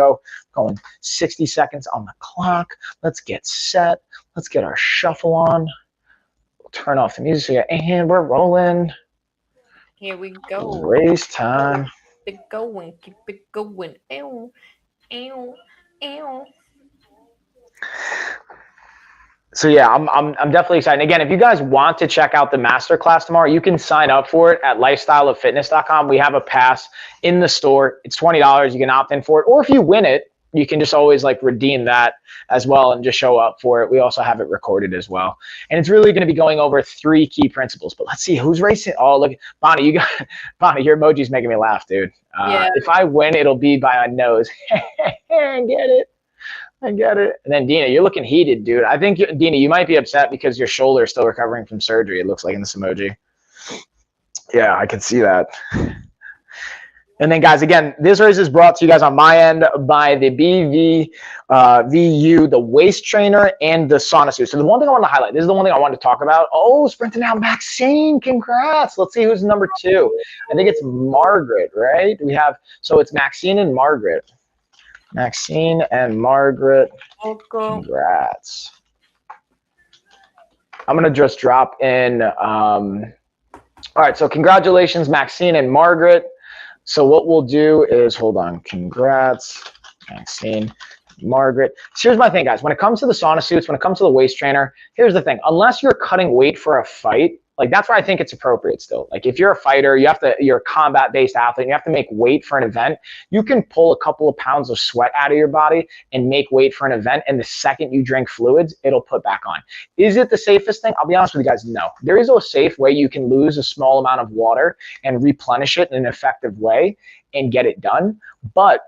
going 60 seconds on the clock. Let's get set. Let's get our shuffle on. Turn off the music, and we're rolling. Here we go. Race time. Keep it going. Keep it going. Ew, ew, ew. So yeah, I'm definitely excited. And again, if you guys want to check out the masterclass tomorrow, you can sign up for it at lifestyleoffitness.com. We have a pass in the store. It's $20. You can opt in for it, or if you win it, you can just always like redeem that as well and just show up for it. We also have it recorded as well. And it's really going to be going over 3 key principles. But let's see who's racing. Oh, look, Bonnie, Bonnie, your emoji's making me laugh, dude. Yeah. If I win, it'll be by my nose. I get it. And then Dina, you're looking heated, dude. I think, Dina, you might be upset because your shoulder is still recovering from surgery, it looks like in this emoji. Yeah, I can see that. And then, guys, again, this race is brought to you guys on my end by the VU, the waist trainer, and the sauna suit. So the one thing I want to highlight, this is the one thing I wanted to talk about. Oh, sprinting out Maxine, congrats. Let's see who's number 2. I think it's Margaret, right? So it's Maxine and Margaret. Maxine and Margaret, congrats. I'm going to just drop in. All right, so congratulations, Maxine and Margaret. So what we'll do is, hold on, congrats, Maxine, Margaret. So here's my thing, guys. When it comes to the sauna suits, when it comes to the waist trainer, here's the thing. Unless you're cutting weight for a fight, like that's where I think it's appropriate still. Like if you're a fighter, you're a combat-based athlete, and you have to make weight for an event, you can pull a couple of pounds of sweat out of your body and make weight for an event, and the second you drink fluids, it'll put back on. Is it the safest thing? I'll be honest with you guys, no. There is a safe way you can lose a small amount of water and replenish it in an effective way and get it done. But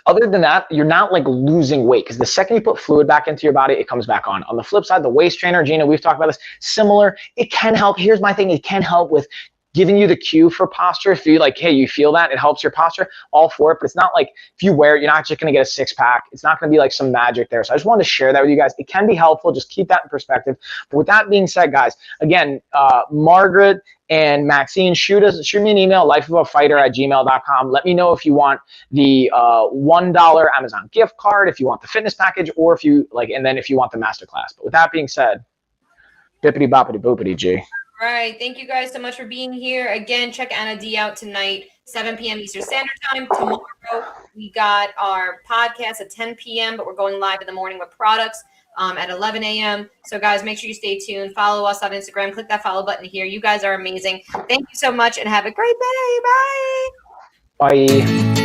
other than that, you're not like losing weight, because the second you put fluid back into your body, it comes back on. On the flip side, the waist trainer, Gina, we've talked about this, similar. It can help. Here's my thing. It can help with giving you the cue for posture. If you like, hey, you feel that, it helps your posture, all for it. But it's not like if you wear it, you're not just going to get a 6-pack. It's not going to be like some magic there. So I just wanted to share that with you guys. It can be helpful. Just keep that in perspective. But with that being said, guys, again, Margaret and Maxine, shoot me an email, lifeofafighter@gmail.com. Let me know if you want the $1 Amazon gift card, if you want the fitness package, or if you like, and then if you want the masterclass. But with that being said, bippity boppity boopity G. All right. Thank you guys so much for being here. Again, check Anna D out tonight, 7 p.m. Eastern Standard Time. Tomorrow, we got our podcast at 10 p.m., but we're going live in the morning with products at 11 a.m. So, guys, make sure you stay tuned. Follow us on Instagram. Click that follow button here. You guys are amazing. Thank you so much, and have a great day. Bye. Bye.